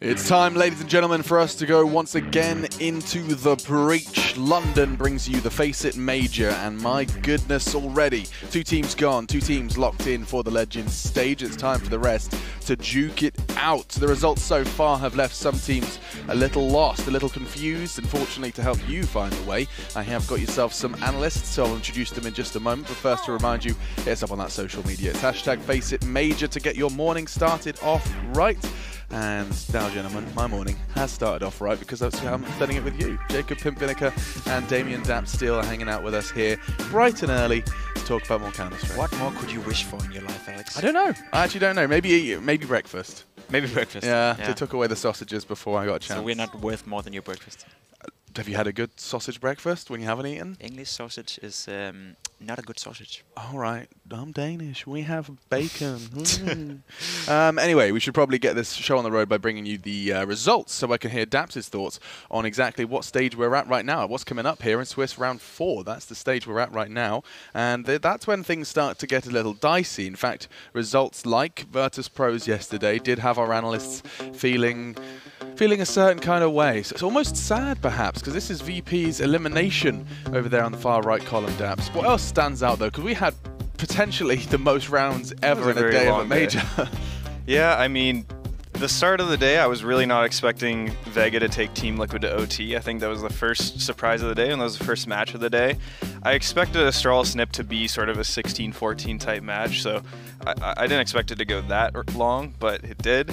It's time, ladies and gentlemen, for us to go once again into the breach. London brings you the FACEIT Major, and my goodness, already 2 teams gone, 2 teams locked in for the Legends stage. It's time for the rest to duke it out. The results so far have left some teams a little lost, a little confused. Unfortunately, to help you find the way, I have got yourself some analysts, so I'll introduce them in just a moment. But first, to remind you, hit us up on that social media. It's hashtag FACEIT Major to get your morning started off right. And now, gentlemen, my morning has started off right because that's how I'm spending it with you. Jacob Pimp-Vineker and Damien Dapsteel are hanging out with us here bright and early to talk about more Counter-Strike. What more could you wish for in your life, Alex? I don't know. I actually don't know. Maybe breakfast. Maybe breakfast. Yeah, they took away the sausages before I got a chance. So we're not worth more than your breakfast. Have you had a good sausage breakfast when you haven't eaten? English sausage is not a good sausage. All right, I'm Danish. We have bacon. Anyway, we should probably get this show on the road by bringing you the results so I can hear Daps' thoughts on exactly what stage we're at right now. What's coming up here in Swiss round 4. That's the stage we're at right now. And that's when things start to get a little dicey. In fact, results like Virtus.pro's yesterday did have our analysts feeling a certain kind of way. So it's almost sad, perhaps, because this is VP's elimination over there on the far right column, Daps. What else stands out, though? Because we had potentially the most rounds ever in a day of a major. Yeah, I mean, the start of the day, I was really not expecting Vega to take Team Liquid to OT. I think that was the first surprise of the day, and that was the first match of the day. I expected Astralis-NiP to be sort of a 16-14 type match, so I didn't expect it to go that long, but it did.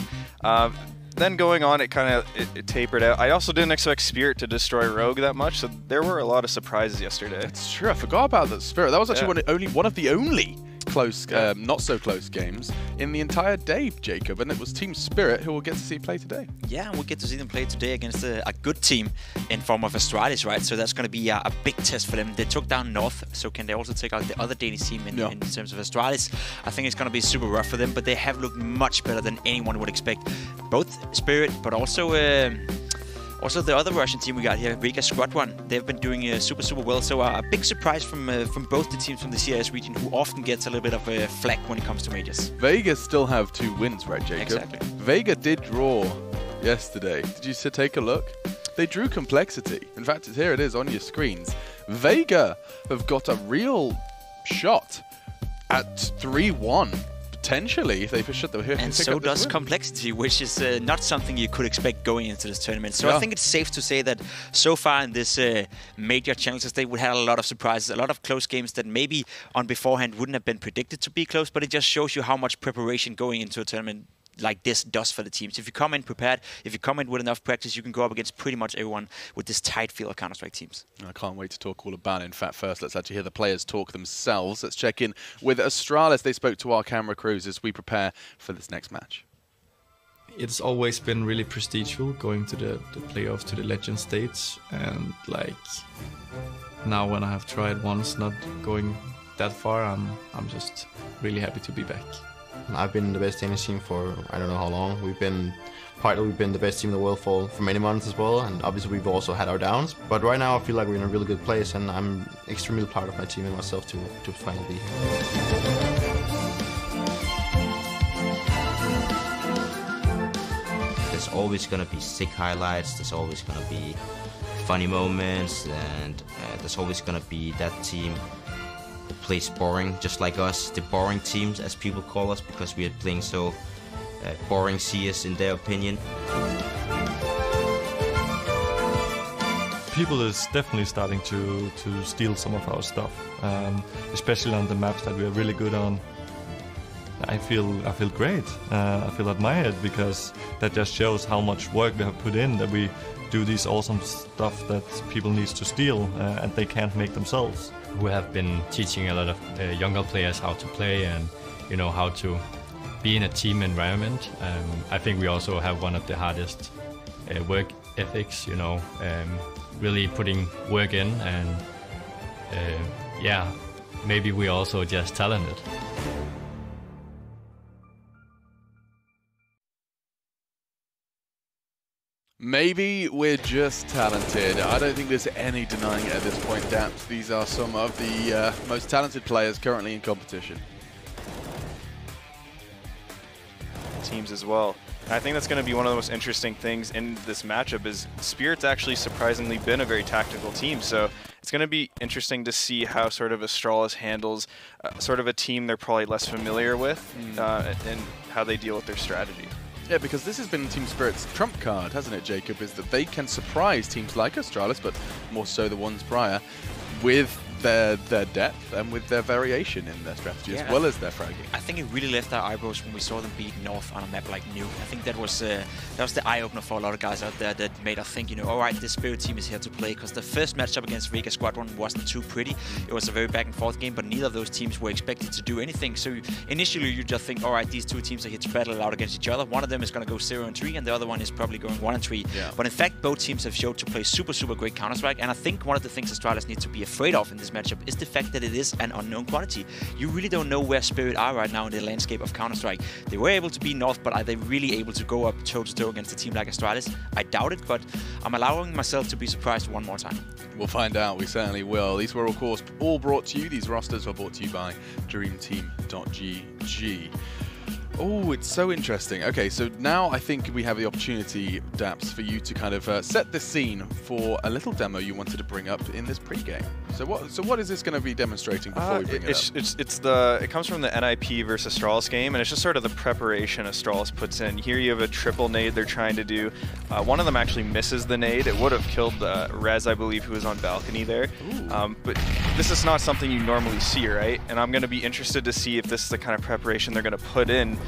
Then going on, it kind of it tapered out. I also didn't expect Spirit to destroy Rogue that much, so there were a lot of surprises yesterday. That's true. I forgot about that Spirit. That was actually one of the only close, not so close games in the entire day, Jacob, and it was Team Spirit who we'll get to see play today. Yeah, we'll get to see them play today against a good team in form of Astralis, right? So that's going to be a big test for them. They took down North, so can they also take out the other Danish team in terms of Astralis? I think it's going to be super rough for them, but they have looked much better than anyone would expect. Both Spirit, but also the other Russian team we got here, Vega Squad 1, they've been doing super well. So a big surprise from both the teams from the CIS region, who often gets a little bit of flack when it comes to majors. Vega still have 2 wins, right, Jacob? Exactly. Vega did draw yesterday. Did you take a look? They drew Complexity. In fact, here it is on your screens. Vega have got a real shot at 3-1. Potentially, if they push it, and so does Complexity, which is not something you could expect going into this tournament. So I think it's safe to say that so far in this major challenges, they would have a lot of surprises, a lot of close games that maybe on beforehand wouldn't have been predicted to be close, but it just shows you how much preparation going into a tournament like this does for the teams. If you come in prepared, if you come in with enough practice, you can go up against pretty much everyone with this tight field of Counter-Strike teams. I can't wait to talk all about it. In fact, first, let's actually hear the players talk themselves. Let's check in with Astralis. They spoke to our camera crews as we prepare for this next match. It's always been really prestigious going to the playoffs, to the Legend stage, and like now when I have tried once not going that far, I'm just really happy to be back. I've been the best Danish team for I don't know how long. We've been the best team in the world for many months as well, and obviously we've also had our downs. But right now I feel like we're in a really good place, and I'm extremely proud of my team and myself to finally be here. There's always going to be sick highlights, there's always going to be funny moments, and there's always going to be that team who plays boring, just like us, the boring teams, as people call us, because we are playing so boring CS in their opinion. People is definitely starting to steal some of our stuff, especially on the maps that we are really good on. I feel great. I feel admired because that just shows how much work we have put in, that we do these awesome stuff that people need to steal and they can't make themselves. We have been teaching a lot of younger players how to play and how to be in a team environment. I think we also have one of the hardest work ethics, really putting work in, and yeah, maybe we're also just talented. Maybe we're just talented. I don't think there's any denying it at this point, Daps. These are some of the most talented players currently in competition. teams as well. And I think that's going to be one of the most interesting things in this matchup is Spirit's actually surprisingly been a very tactical team. So it's going to be interesting to see how sort of Astralis handles sort of a team they're probably less familiar with and how they deal with their strategy. Yeah, because this has been Team Spirit's trump card, hasn't it, Jacob? Is that they can surprise teams like Astralis, but more so the ones prior, with their depth and with their variation in their strategy as well as their fragging. I think it really left our eyebrows when we saw them beat North on a map like Nuke. I think that was the eye-opener for a lot of guys out there that made us think, you know, all right, this Spirit team is here to play, because the first matchup against Vega Squadron wasn't too pretty. It was a very back-and-forth game, but neither of those teams were expected to do anything. So initially you just think, all right, these two teams are here to battle it out against each other. One of them is going to go 0-3, and the other one is probably going 1-3. Yeah. But in fact, both teams have showed to play super, super great Counter-Strike, and I think one of the things Astralis need to be afraid of in this matchup is the fact that it is an unknown quantity. You really don't know where Spirit are right now in the landscape of Counter-Strike. They were able to beat North, but are they really able to go up toe-to-toe against a team like Astralis? I doubt it, but I'm allowing myself to be surprised one more time. We'll find out, we certainly will. These were, of course, all brought to you. These rosters were brought to you by DreamTeam.gg. Oh, it's so interesting. Okay, so now I think we have the opportunity, Daps, for you to kind of set the scene for a little demo you wanted to bring up in this pregame. So what is this going to be demonstrating before we bring it up? It comes from the NIP versus Astralis game, and it's just sort of the preparation Astralis puts in. Here you have a triple nade they're trying to do. One of them actually misses the nade. It would have killed Rez, I believe, who was on balcony there. But this is not something you normally see, right? And I'm going to be interested to see if this is the kind of preparation they're going to put in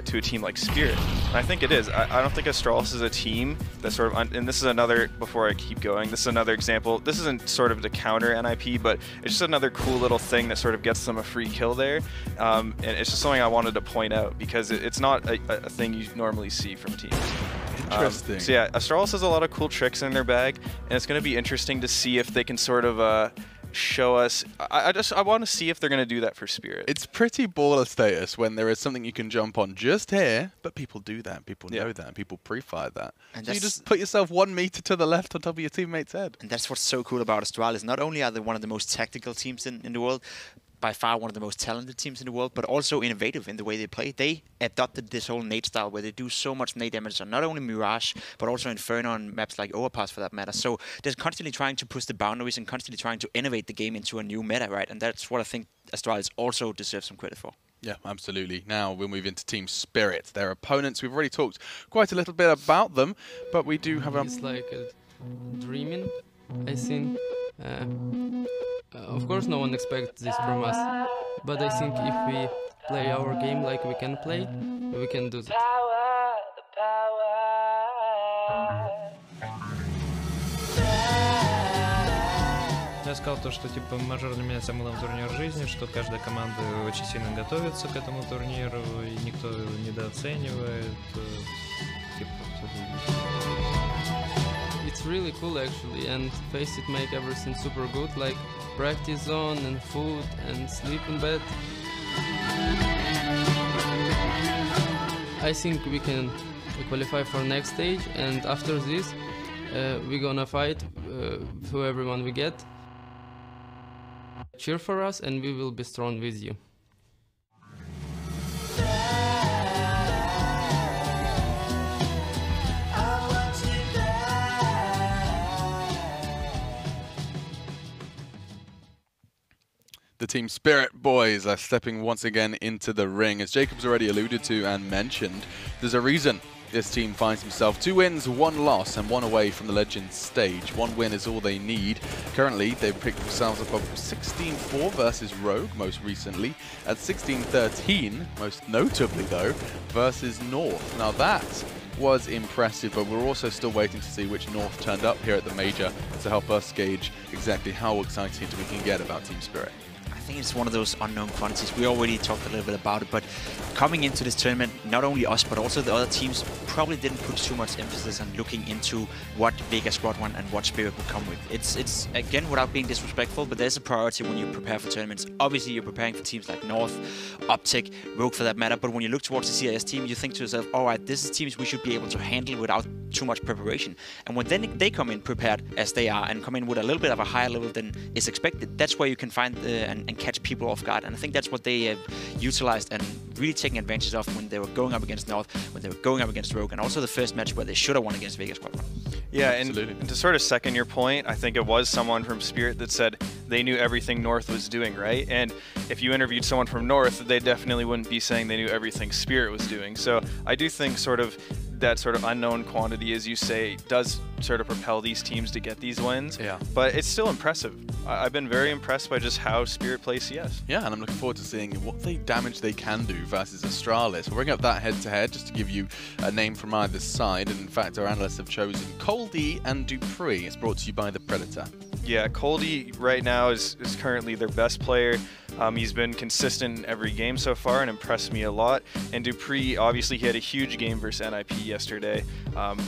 to a team like Spirit. And I think it is. I don't think Astralis is a team that sort of, and this is another, before I keep going, this is another example. This isn't sort of to counter NIP, but it's just another cool little thing that sort of gets them a free kill there. And it's just something I wanted to point out because it's not a thing you normally see from teams. Interesting. So yeah, Astralis has a lot of cool tricks in their bag, and it's going to be interesting to see if they can sort of show us. I want to see if they're going to do that for Spirit. It's pretty baller status when there is something you can jump on just here, but people do that, people know that, and people pre-fire that. And so you just put yourself 1 meter to the left on top of your teammate's head. And that's what's so cool about Astralis. Not only are they one of the most tactical teams in the world, by far one of the most talented teams in the world, but also innovative in the way they play. They adopted this whole nade style where they do so much nade damage on not only Mirage, but also Inferno on maps like Overpass for that matter. So they're constantly trying to push the boundaries and constantly trying to innovate the game into a new meta, right? And that's what I think Astralis also deserves some credit for. Yeah, absolutely. Now we'll move into Team Spirit. Their opponents, we've already talked quite a little bit about them, but we do have It's like dreaming, I think. Of course, no one expects this from us, but I think if we play our game like we can play, we can do that. Я сказал то, что типа мажор для меня самый главный турнир в жизни, что каждая команда очень сильно готовится к этому турниру, и никто недооценивает. It's really cool actually, and Faceit make everything super good, like practice zone and food and sleep in bed. I think we can qualify for next stage, and after this we're gonna fight for everyone we get. Cheer for us and we will be strong with you. The Team Spirit boys are stepping once again into the ring. As Jacob's already alluded to and mentioned, there's a reason this team finds himself 2 wins, 1 loss, and 1 away from the Legends stage. 1 win is all they need. Currently, they've picked themselves up a 16-4 versus Rogue, most recently, at 16-13, most notably though, versus North. Now that was impressive, but we're also still waiting to see which North turned up here at the Major to help us gauge exactly how excited we can get about Team Spirit. I think it's one of those unknown quantities. We already talked a little bit about it, but coming into this tournament, not only us, but also the other teams probably didn't put too much emphasis on looking into what Vega Squadron and what Spirit would come with. It's again, without being disrespectful, but there's a priority when you prepare for tournaments. Obviously, you're preparing for teams like North, Optic, Rogue for that matter, but when you look towards the CIS team, you think to yourself, all right, this is teams we should be able to handle without too much preparation. And when then they come in prepared as they are and come in with a little bit of a higher level than is expected, that's where you can find and catch people off guard. And I think that's what they have utilized and really taken advantage of when they were going up against North, when they were going up against Rogue, and also the first match where they should have won against Vegas Squadron. Yeah, and to sort of second your point, I think it was someone from Spirit that said they knew everything North was doing, right? And if you interviewed someone from North, they definitely wouldn't be saying they knew everything Spirit was doing. So I do think sort of that sort of unknown quantity, as you say, does sort of propel these teams to get these wins. Yeah. But it's still impressive. I've been very impressed by just how Spirit plays CS. Yeah, and I'm looking forward to seeing what damage they can do versus Astralis. We'll bring up that head-to-head just to give you a name from either side. And in fact, our analysts have chosen Coldy and dupreeh. It's brought to you by the Predator. Yeah, Coldy right now is currently their best player. He's been consistent in every game so far and impressed me a lot. And dupreeh, obviously, he had a huge game versus NIP yesterday.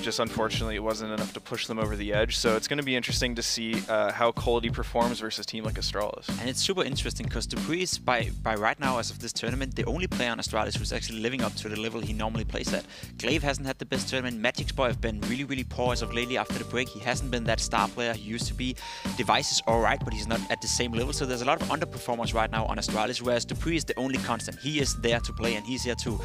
Just unfortunately, it wasn't enough to push them over the edge. So it's going to be interesting to see how Coldy performs versus a team like Astralis. And it's super interesting because dupreeh is, by right now, as of this tournament, the only player on Astralis who's actually living up to the level he normally plays at. Glaive hasn't had the best tournament. Magic's Boy have been really, really poor as of lately after the break. He hasn't been that star player he used to be. Device is alright, but he's not at the same level. So there's a lot of underperformers right now on Astralis, whereas dupreeh is the only constant. He is there to play, and he's here to,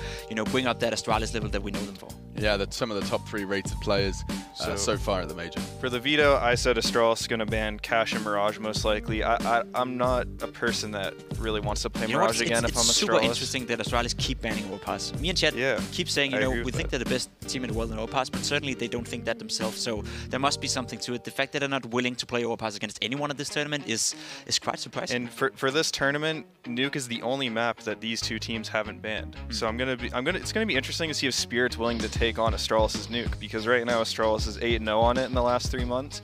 bring up that Astralis level that we know them for. Yeah, that's some of the top 3 rated players so far at the Major. For the veto, I said Astralis is going to ban Cash and Mirage most likely. I'm not a person that really wants to play Mirage again if I'm Astralis. It's super interesting that Astralis keep banning Overpass. Me and Chad keep saying, we think they're the best team in the world in Overpass, but certainly they don't think that themselves. So there must be something to it. The fact that they're not willing to play Overpass against anyone at this tournament is quite surprising. And for this tournament, Nuke is the only map that these two teams haven't banned. So it's gonna be interesting to see if Spirit's willing to take on Astralis' Nuke, because right now Astralis is 8-0 on it in the last 3 months.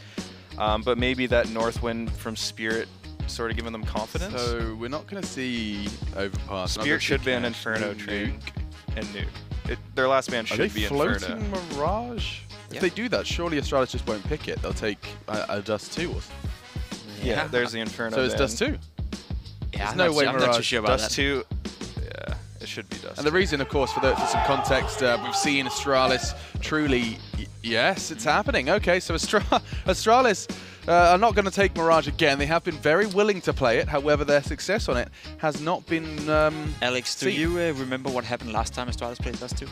But maybe that North win from Spirit sort of giving them confidence. So we're not gonna see Overpass. Spirit should ban Inferno, Train, and Nuke. Their last ban should be Inferno. Are they floating Mirage? If they do that, surely Astralis just won't pick it. They'll take a Dust 2 or Yeah, there's the Inferno. So it's Dust 2. Yeah, there's no way I'm Mirage. not too sure about Dust 2. Yeah, it should be Dust. And the reason, of course, for some context, we've seen Astralis truly. Yes, it's happening. Okay, so Astralis are not going to take Mirage again. They have been very willing to play it. However, their success on it has not been. Alex, do you remember what happened last time Astralis played Dust 2?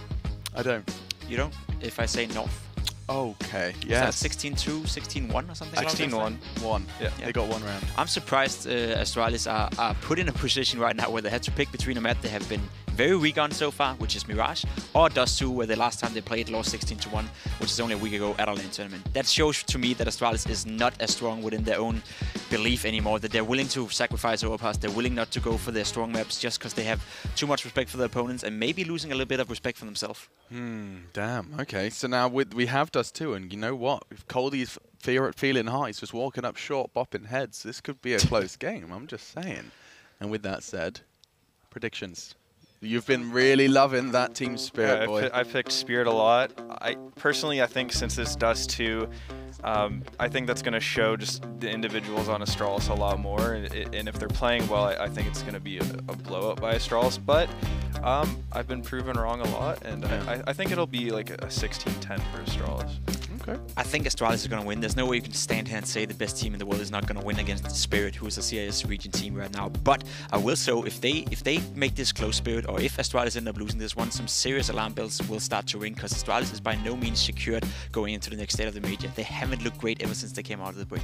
I don't. You don't? If I say North. Okay, yes. 16-2, 16-1 or something? 16-1. Yeah, they got 1 round. I'm surprised Astralis are put in a position right now where they had to pick between a map they have been very weak on so far, which is Mirage, or Dust 2, where the last time they played lost 16-1, which is only a week ago at a LAN tournament. That shows to me that Astralis is not as strong within their own belief anymore, that they're willing to sacrifice Overpass, they're willing not to go for their strong maps just because they have too much respect for their opponents and maybe losing a little bit of respect for themselves. Damn. Okay, so now we have Dust 2, and you know what? If Coldy's feeling hot, he's just walking up short, bopping heads. This could be a close game, I'm just saying. And with that said, predictions. You've been really loving that team Spirit, boy. I picked Spirit a lot. I think since it's Dust 2, I think that's going to show just the individuals on Astralis a lot more. And if they're playing well, I think it's going to be a blowout by Astralis. But I've been proven wrong a lot, and I think it'll be like a 16-10 for Astralis. Okay. I think Astralis is going to win. There's no way you can stand here and say the best team in the world is not going to win against Spirit, who is a CIS region team right now. But I will say, if they make this close, Spirit, or if Astralis end up losing this one, some serious alarm bells will start to ring, because Astralis is by no means secured going into the next state of the Major. They haven't looked great ever since they came out of the break.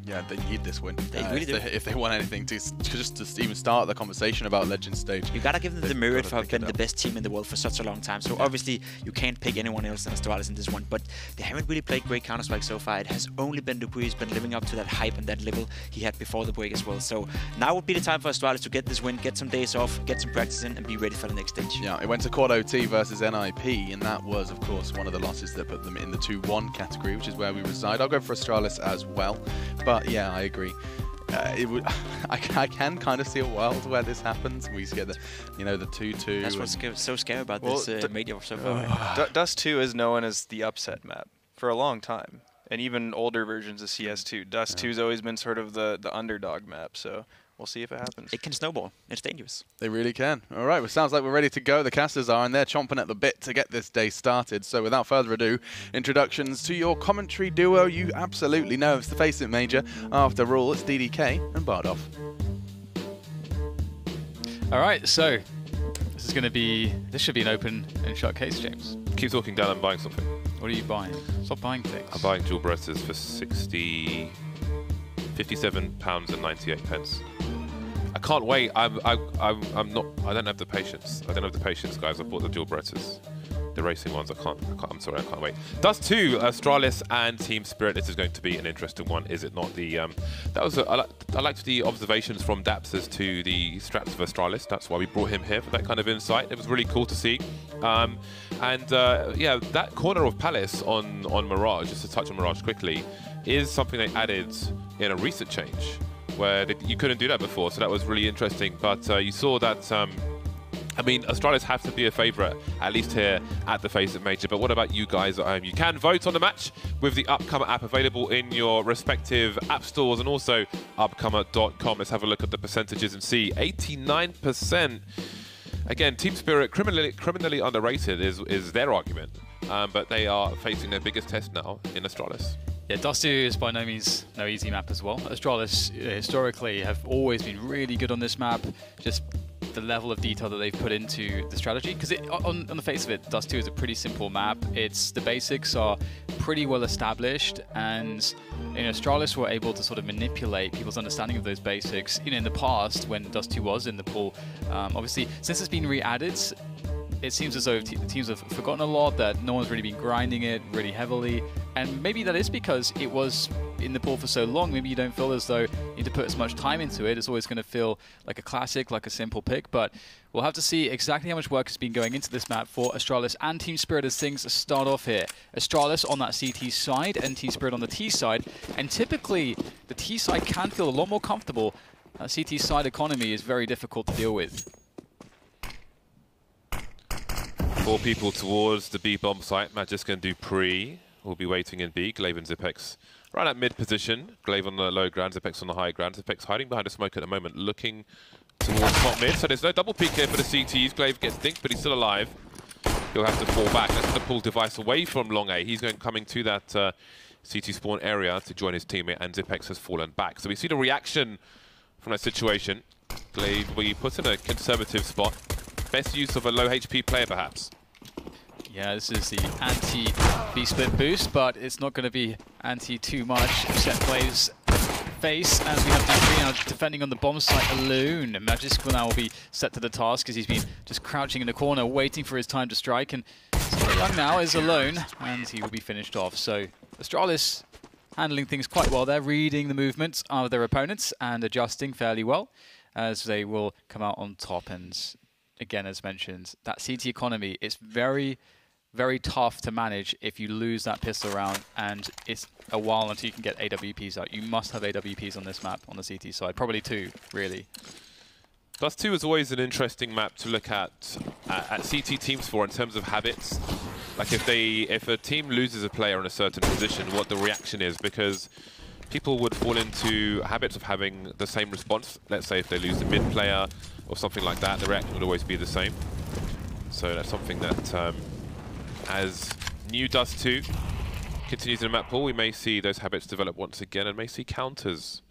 Yeah, they need this win. They really do. If they want anything to even start the conversation about Legend Stage. You gotta give them the merit for having been the best team in the world for such a long time. So obviously you can't pick anyone else than Astralis in this one, but they haven't really played great Counter-Strike so far. It has only been dupreeh who's been living up to that hype and that level he had before the break as well. So now would be the time for Astralis to get this win, get some days off, get some practice in, and be ready for the next stage. Yeah, it went to Quad OT versus NIP, and that was, of course, one of the losses that put them in the 2-1 category, which is where we reside. I'll go for Astralis as well, but yeah, I agree. I can kind of see a world where this happens. We get the 2-2. That's what's so scary about this Major so far. Dust 2 is known as the upset map for a long time, and even older versions of CS2. Dust 2's always been sort of the underdog map. So We'll see if it happens. It can snowball. It's dangerous. They really can. All right, well, sounds like we're ready to go. The casters are, and they're chomping at the bit to get this day started. So without further ado, introductions to your commentary duo you absolutely know. It's the Face It Major. After all, it's DDK and Bardolph. All right, so this is going to be, this should be an open and shut case, James. Keep talking, Dan. I'm buying something. What are you buying? Stop buying things. I'm buying dual Berettas for £57.98. I can't wait. I'm not. I don't have the patience. I don't have the patience, guys. I bought the dual Berettas, the racing ones. I'm sorry. I can't wait. Dust 2, Astralis and Team Spirit. This is going to be an interesting one, is it not? The that was I liked the observations from Daps as to the straps of Astralis. That's why we brought him here, for that kind of insight. It was really cool to see. Yeah, that corner of Palace on Mirage, just to touch on Mirage quickly, is something they added in a recent change, where you couldn't do that before, so that was really interesting. But you saw that, I mean, Astralis have to be a favourite, at least here at the Face It Major. But what about you guys at home? You can vote on the match with the Upcomer app available in your respective app stores and also upcomer.com. Let's have a look at the percentages and see. 89%. Again, Team Spirit, criminally underrated is their argument, but they are facing their biggest test now in Astralis. Yeah, Dust 2 is by no means no easy map as well. Astralis historically have always been really good on this map, just the level of detail that they've put into the strategy. Because on the face of it, Dust 2 is a pretty simple map. The basics are pretty well established, and Astralis were able to sort of manipulate people's understanding of those basics. In the past, when Dust 2 was in the pool, obviously, since it's been re-added, it seems as though teams have forgotten a lot, that no one's really been grinding it really heavily. And maybe that is because it was in the pool for so long. Maybe you don't feel as though you need to put as much time into it. It's always going to feel like a classic, like a simple pick. But we'll have to see exactly how much work has been going into this map for Astralis and Team Spirit as things start off here. Astralis on that CT side and Team Spirit on the T side. And typically, the T side can feel a lot more comfortable. CT side economy is very difficult to deal with. 4 people towards the B bomb site. Magisk and Dupree will be waiting in B. Glaive and Zipex right at mid position. Glaive on the low ground, Zipex on the high ground. Zipex hiding behind a smoke at the moment, looking towards top mid. So there's no double peek here for the CTs. Glaive gets dinked, but he's still alive. He'll have to fall back. That's going to pull Device away from Long A. He's coming to that CT spawn area to join his teammate, and Zipex has fallen back. So we see the reaction from that situation. Glaive, we put in a conservative spot. Best use of a low HP player, perhaps. Yeah, this is the anti-B-split boost, but it's not going to be anti too much. Set Glaive's face, as we have Dupree now defending on the bomb site alone. Magisk will now be set to the task, as he's been just crouching in the corner, waiting for his time to strike. And Young now is alone, and he will be finished off. So Astralis handling things quite well there, reading the movements of their opponents and adjusting fairly well, as they will come out on top. And again, as mentioned, that CT economy is very, very tough to manage if you lose that pistol round, and it's a while until you can get AWPs out. You must have AWPs on this map, on the CT side. Probably 2, really. Dust 2 is always an interesting map to look at CT teams for in terms of habits. Like if a team loses a player in a certain position, what the reaction is, because people would fall into habits of having the same response. Let's say if they lose a mid player or something like that, the reaction would always be the same. So that's something that, as new Dust 2 continues in the map pool, we may see those habits develop once again and may see counters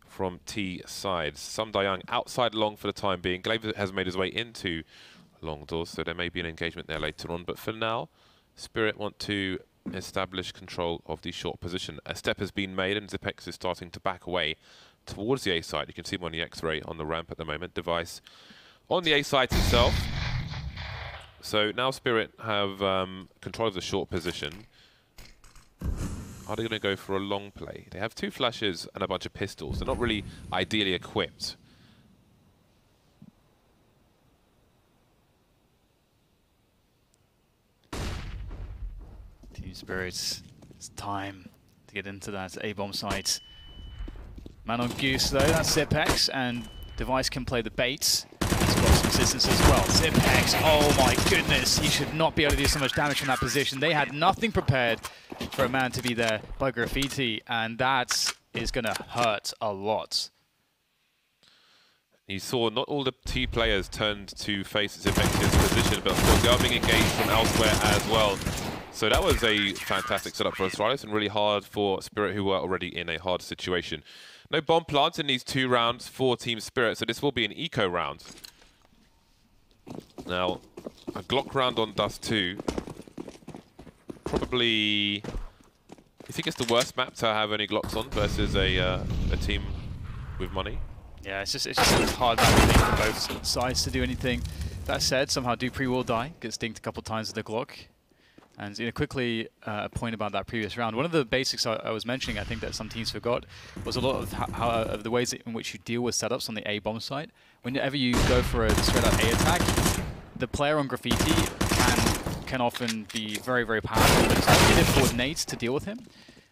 from T sides. Some Dayang outside long for the time being. Glaive has made his way into long doors, so there may be an engagement there later on. But for now, Spirit want to establish control of the short position. A step has been made and Zipex is starting to back away towards the A side. You can see him on the X-ray on the ramp at the moment. Device on the A side itself. So now Spirit have control of the short position. Are they going to go for a long play? They have 2 flashes and a bunch of pistols. They're not really ideally equipped. Team Spirits, it's time to get into that A-bomb site. Man on Goose though, that's Zipex, and Device can play the baits. He's got some assistance as well. Zipex, oh my goodness, he should not be able to do so much damage from that position. They had nothing prepared for a man to be there by Graffiti, and that is going to hurt a lot. You saw not all the T players turned to face Xivex's position, but of course they are being engaged from elsewhere as well. So that was a fantastic setup for Astralis and really hard for Spirit, who were already in a hard situation. No bomb plants in these 2 rounds for Team Spirit, so this will be an eco round. Now, a Glock round on Dust 2. Probably... You think it's the worst map to have any Glocks on versus a team with money? Yeah, it's just a hard map, I think, for both sides to do anything. That said, somehow dupreeh will die, gets dinked a couple times with the Glock. And quickly, a point about that previous round. One of the basics I was mentioning, I think that some teams forgot, was a lot of the ways in which you deal with setups on the A bomb site. Whenever you go for a straight-out A attack, the player on Graffiti can often be very, very powerful. But it's really difficult nades to deal with him.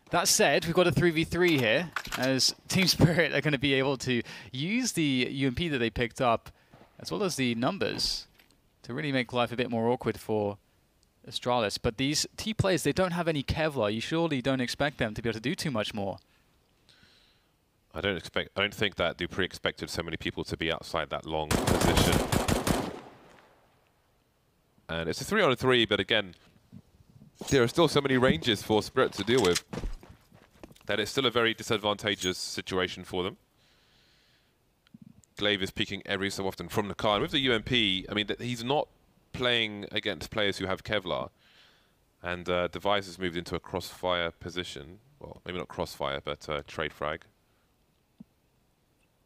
That said, we've got a 3v3 here, as Team Spirit are going to be able to use the UMP that they picked up, as well as the numbers, to really make life a bit more awkward for Astralis. But these T players, they don't have any Kevlar. You surely don't expect them to be able to do too much more. I don't think that dupreeh expected so many people to be outside that long position. And it's a 3-on-3, but again, there are still so many ranges for Spirit to deal with that it's still a very disadvantageous situation for them. Glaive is peeking every so often from the car. And with the UMP, I mean, he's not playing against players who have Kevlar. And Device has moved into a crossfire position. Well, maybe not crossfire, but trade frag.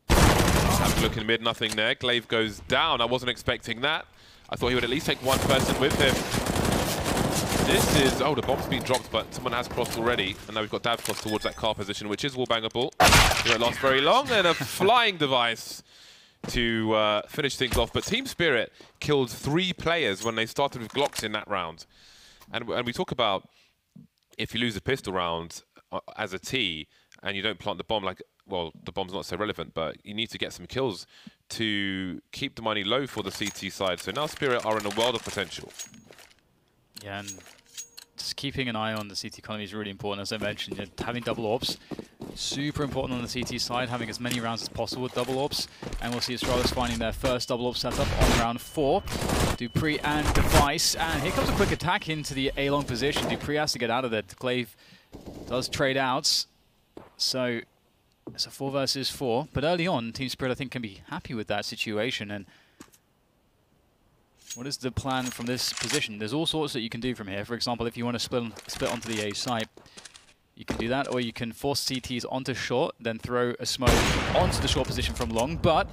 Have a look in mid, nothing there. Glaive goes down. I wasn't expecting that. I thought he would at least take one person with him. This is... Oh, the bomb's been dropped, but someone has crossed already. And now we've got Dav crossed towards that car position, which is wallbangable. It won't last very long. And a flying Device to finish things off. But Team Spirit killed 3 players when they started with Glocks in that round. And we talk about if you lose a pistol round as a T and you don't plant the bomb, like, well, the bomb's not so relevant, but you need to get some kills to keep the money low for the CT side. So now Spirit are in a world of potential. Yeah, and just keeping an eye on the CT economy is really important. As I mentioned, having double orbs, super important on the CT side, having as many rounds as possible with double orbs. And we'll see Astralis finding their first double orb setup on round 4. dupreeh and Device, and here comes a quick attack into the A-long position. dupreeh has to get out of there. Glaive does trade out, so it's a 4 versus 4. But early on, Team Spirit, I think, can be happy with that situation. And what is the plan from this position? There's all sorts that you can do from here. For example, if you want to split onto the A site, you can do that, or you can force CTs onto short, then throw a smoke onto the short position from long. But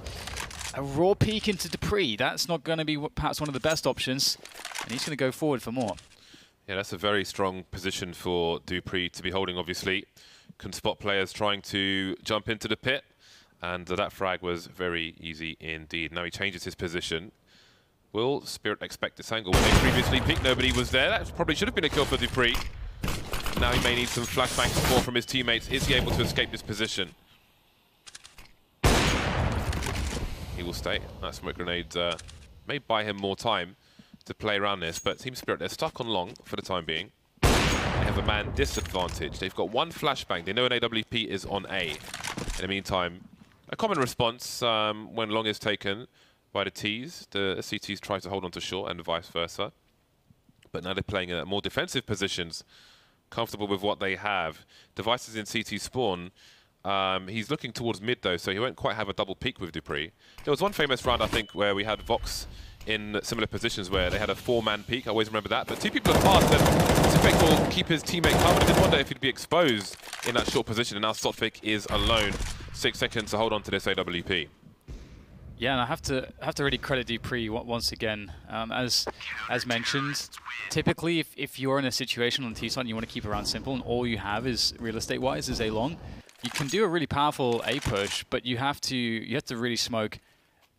a raw peek into dupreeh, that's not going to be perhaps one of the best options, and he's going to go forward for more. Yeah, that's a very strong position for dupreeh to be holding, obviously. Can spot players trying to jump into the pit, and that frag was very easy indeed. Now he changes his position. Will Spirit expect this angle? When they previously peeked, nobody was there. That probably should have been a kill for dupreeh. Now he may need some flashbang support from his teammates. Is he able to escape this position? He will stay. That smoke grenade may buy him more time to play around this, but Team Spirit, they're stuck on long for the time being. They have a man disadvantage. They've got 1 flashbang. They know an AWP is on A. In the meantime, a common response when long is taken by the Ts. The CTs try to hold on to short and vice versa. But now they're playing more defensive positions, comfortable with what they have. Devices in CT spawn. He's looking towards mid though, so he won't quite have a double peek with dupreeh. There was one famous round, I think, where we had Vox in similar positions where they had a 4-man peek. I always remember that. But 2 people have passed, and Sotfik will keep his teammate covered. I did wonder if he'd be exposed in that short position, and now Sotfik is alone. 6 seconds to hold on to this AWP. Yeah, and I have to really credit dupreeh once again. As mentioned, typically if you're in a situation on the T side and you want to keep around simple and all you have is real estate-wise is A long, you can do a really powerful A push, but you have to really smoke.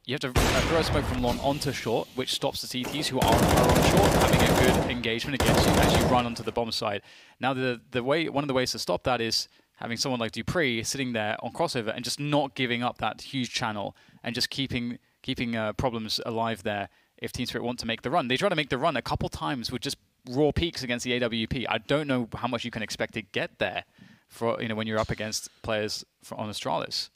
You have to throw a smoke from long onto short, which stops the CTs who are on short having a good engagement against you as you run onto the bomb side. Now one of the ways to stop that is having someone like dupreeh sitting there on crossover and just not giving up that huge channel and just keeping problems alive there if Team Spirit want to make the run. They try to make the run a couple times with just raw peaks against the AWP. I don't know how much you can expect to get there for when you're up against players on Astralis.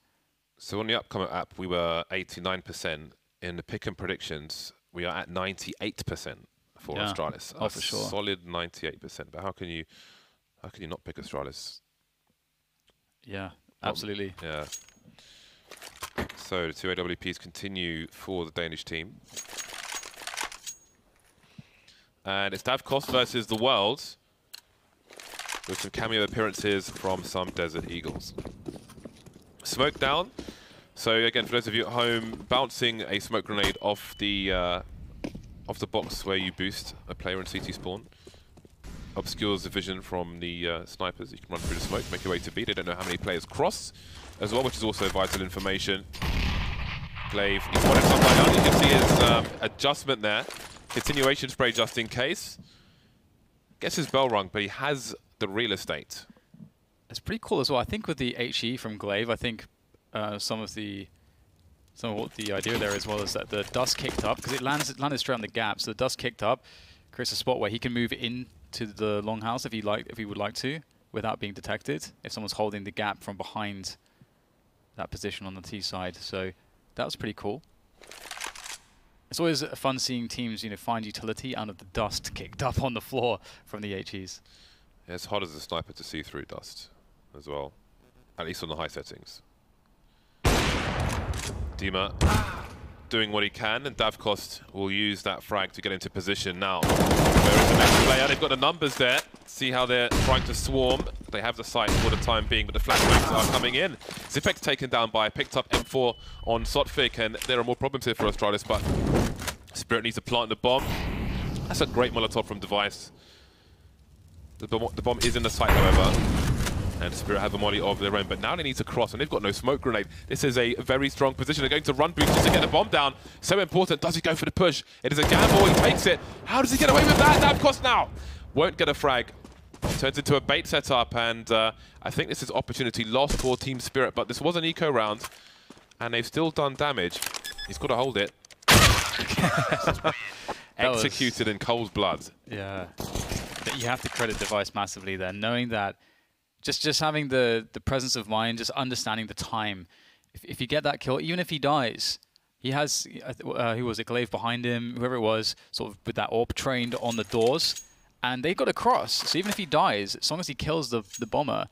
So on the upcoming app, we were 89%. In the pick and predictions, we are at 98% for Astralis. Oh, for sure. Solid 98%. But how can you not pick Astralis? Yeah, absolutely. Yeah. So the 2 AWPs continue for the Danish team. And it's Davkos versus the World, with some cameo appearances from some Desert Eagles. Smoke down. So again, for those of you at home, bouncing a smoke grenade off the box where you boost a player in CT spawn obscures the vision from the snipers. You can run through the smoke, make your way to B. They don't know how many players cross as well, which is also vital information. Glaive, he's spotted somebody out. You can see his adjustment there. Continuation spray just in case. Gets his bell rung, but he has the real estate. It's pretty cool as well. I think with the HE from Glaive, I think some of what the idea there as well is that the dust kicked up, because it landed straight on the gap, so the dust kicked up creates a spot where he can move into the longhouse if he would like to, without being detected, if someone's holding the gap from behind that position on the T side. So that was pretty cool. It's always fun seeing teams, find utility out of the dust kicked up on the floor from the HEs. Yeah, it's hard as a sniper to see through dust as well, at least on the high settings. Dima doing what he can, and Davkos will use that frag to get into position now. Where is the next player? They've got the numbers there. See how they're trying to swarm. They have the sight for the time being, but the flashbangs are coming in. Xyp9x taken down by, picked up M4 on Sotfik, and there are more problems here for Astralis, but Spirit needs to plant the bomb. That's a great Molotov from Device. The bomb is in the site, however. And Spirit have a molly of their own, but now they need to cross, and they've got no smoke grenade. This is a very strong position. They're going to run boost just to get the bomb down. So important. Does he go for the push? It is a gamble. He takes it. How does he get away with that? Davkos now won't get a frag. Turns into a bait setup, and I think this is opportunity lost for Team Spirit, but this was an eco round, and they've still done damage. He's got to hold it. Executed in cold blood. Yeah. You have to credit Device massively there, knowing that just having the presence of mind, just understanding the time. If you get that kill, even if he dies, he has, who was it, Glaive behind him, whoever it was, sort of with that AWP trained on the doors, and they've got a cross. So even if he dies, as long as he kills the bomber,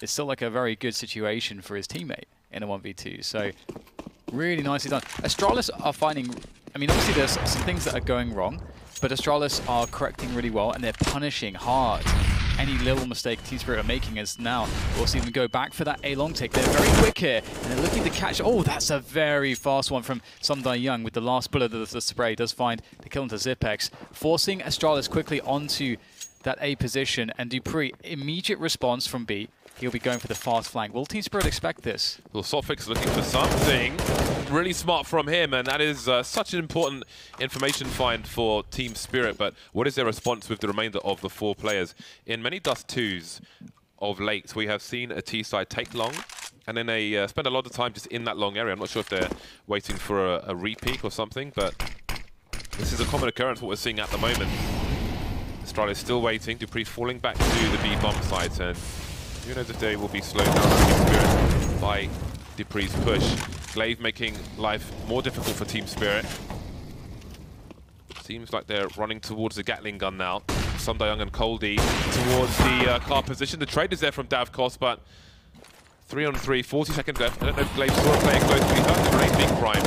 it's still like a very good situation for his teammate in a 1v2. So really nicely done. Astralis are finding, I mean, obviously there's some things that are going wrong, but Astralis are correcting really well, and they're punishing hard any little mistake Team Spirit are making. As now we'll see them go back for that A-long take. They're very quick here, and they're looking to catch. Oh, that's a very fast one from Sumdae with the last bullet of the spray. Does find the kill into Xyp9x, forcing Astralis quickly onto that A position, and dupreeh, immediate response from B. He'll be going for the fast flank. Will Team Spirit expect this? Well, Sotfik's looking for something really smart from him, and that is such an important information find for Team Spirit. But what is their response with the remainder of the 4 players? In many Dust 2s of late, we have seen a T-side take long, and then they spend a lot of time just in that long area. I'm not sure if they're waiting for a re-peak or something, but this is a common occurrence, what we're seeing at the moment. Astralis is still waiting. dupreeh falling back to the B bomb site, and who knows if they will be slowed down Spirit by dupreeh's push. Glaive making life more difficult for Team Spirit. Seems like they're running towards the Gatling gun now. Sumdae and Coldy towards the car position. The trade is there from Davkos, but 3-on-3, 40 seconds left. I don't know if Glaive saw a player close to be hurt. The grenade being primed.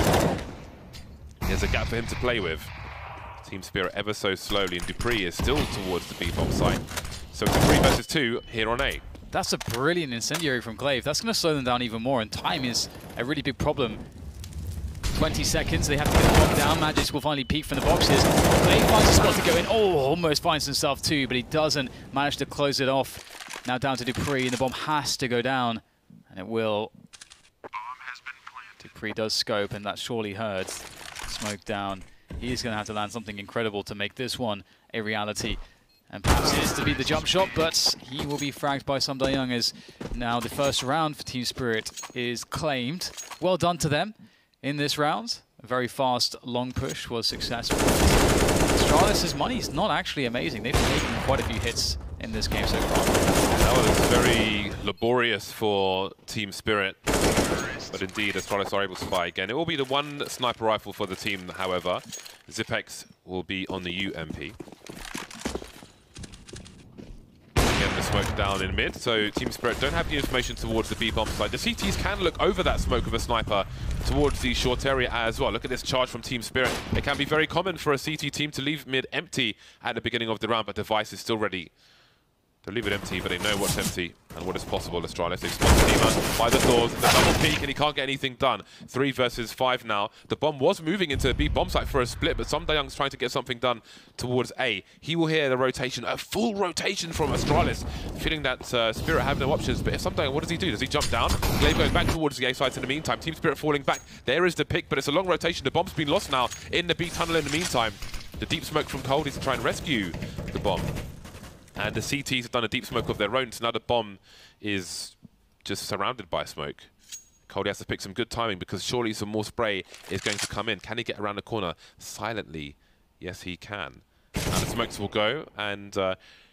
There's a gap for him to play with. Team Spirit ever so slowly, and dupreeh is still towards the B bomb site. So it's a 3 versus 2 here on A. That's a brilliant incendiary from Glaive. That's going to slow them down even more, and time is a really big problem. 20 seconds, they have to get the bomb down. Magisk will finally peek from the boxes. Glaive finds a spot to go in. Oh, almost finds himself too, but he doesn't manage to close it off. Now down to dupreeh, and the bomb has to go down, and it will. dupreeh does scope, and that's surely heard. Smoke down. He's going to have to land something incredible to make this one a reality. And perhaps it is to be the jump shot, but he will be fragged by Sumdae as now the first round for Team Spirit is claimed. Well done to them in this round. A very fast long push was successful. Astralis' money is not actually amazing. They've taken quite a few hits in this game so far. That was very laborious for Team Spirit. But indeed, Astralis are able to buy again. It will be the one sniper rifle for the team, however. Zipex will be on the UMP. Again, the smoke down in mid, so Team Spirit don't have the information towards the B bomb side. The CTs can look over that smoke of a sniper towards the short area as well. Look at this charge from Team Spirit. It can be very common for a CT team to leave mid empty at the beginning of the round, but Device is still ready. They'll leave it empty, but they know what's empty and what is possible. Astralis, they've spotted Nima by the doors, the double peek, and he can't get anything done. 3 versus 5 now. The bomb was moving into the B bomb site for a split, but Somdayoung's trying to get something done towards A. He will hear the rotation, a full rotation from Astralis, feeling that Spirit have no options. But if Somdayoung, what does he do? Does he jump down? Glaive goes back towards the A site in the meantime. Team Spirit falling back. There is the pick, but it's a long rotation. The bomb's been lost now in the B tunnel in the meantime. The deep smoke from Cold is to try and rescue the bomb. And the CTs have done a deep smoke of their own, so now the bomb is just surrounded by smoke. Coldie has to pick some good timing because surely some more spray is going to come in. Can he get around the corner silently? Yes, he can. And the smokes will go, and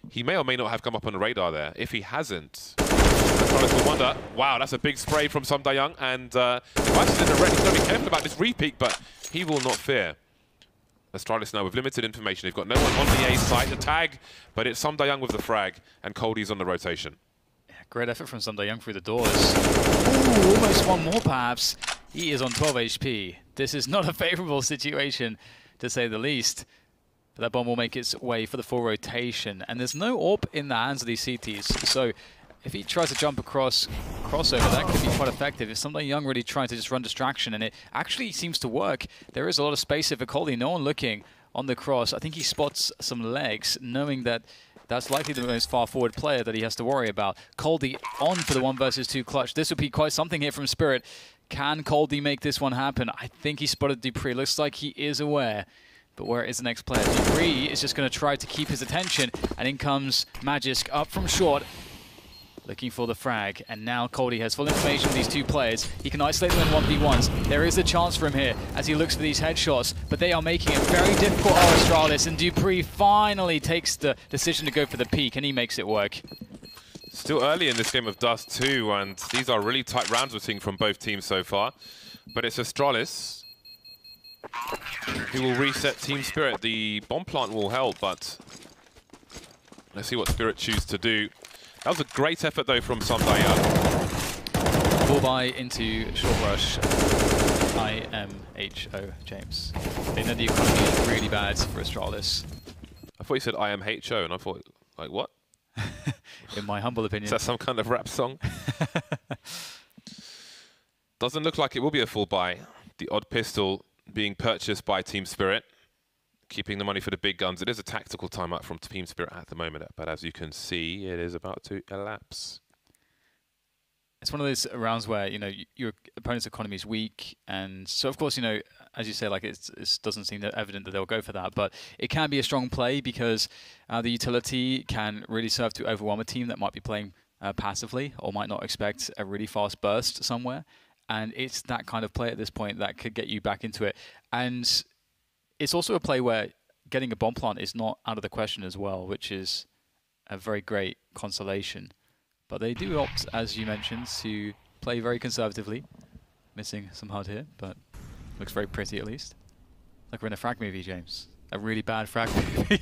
he may or may not have come up on the radar there. If he hasn't, Astralis will wonder, wow, that's a big spray from Somdayoung, and Device is in the red. He's got to be careful about this re-peek, but he will not fear. Astralis now with limited information. They've got no one on the A site. The tag, but it's Somdayoung with the frag, and Coldie's on the rotation. Yeah, great effort from Somdayoung through the doors. Ooh, almost one more perhaps. He is on 12 HP. This is not a favorable situation, to say the least. But that bomb will make its way for the full rotation. And there's no AWP in the hands of these CTs. So if he tries to jump across crossover, that could be quite effective. If Somdayoung really trying to just run distraction, and it actually seems to work. There is a lot of space here for Coldie. No one looking on the cross. I think he spots some legs, knowing that that's likely the most far forward player that he has to worry about. Coldie on for the 1 versus 2 clutch. This would be quite something here from Spirit. Can Coldie make this one happen? I think he spotted dupreeh. Looks like he is aware. But where is the next player? dupreeh is just going to try to keep his attention. And in comes Magisk up from short, looking for the frag. And now Coldie has full information of these 2 players. He can isolate them in 1v1s. There is a chance for him here as he looks for these headshots. But they are making it very difficult for Astralis. And dupreeh finally takes the decision to go for the peek, and he makes it work. Still early in this game of Dust too, and these are really tight rounds we're seeing from both teams so far. But it's Astralis who will reset Team Spirit. The bomb plant will help, but let's see what Spirit choose to do. That was a great effort though from Somdayoung. Full buy into short rush. IMHO, James. They know the economy is really bad for Astralis. I thought you said IMHO, and I thought, like, what? In my humble opinion. Is that some kind of rap song? Doesn't look like it will be a full buy. The odd pistol being purchased by Team Spirit, keeping the money for the big guns. It is a tactical timeout from Team Spirit at the moment, but as you can see, it is about to elapse. It's one of those rounds where, you know, your opponent's economy is weak, and so of course, you know, as you say, like it doesn't seem that evident that they'll go for that, but it can be a strong play because the utility can really serve to overwhelm a team that might be playing passively or might not expect a really fast burst somewhere, and it's that kind of play at this point that could get you back into it. And it's also a play where getting a bomb plant is not out of the question as well, which is a very great consolation. But they do opt, as you mentioned, to play very conservatively. Missing some HUD here, but looks very pretty at least. Like we're in a frag movie, James. A really bad frag movie.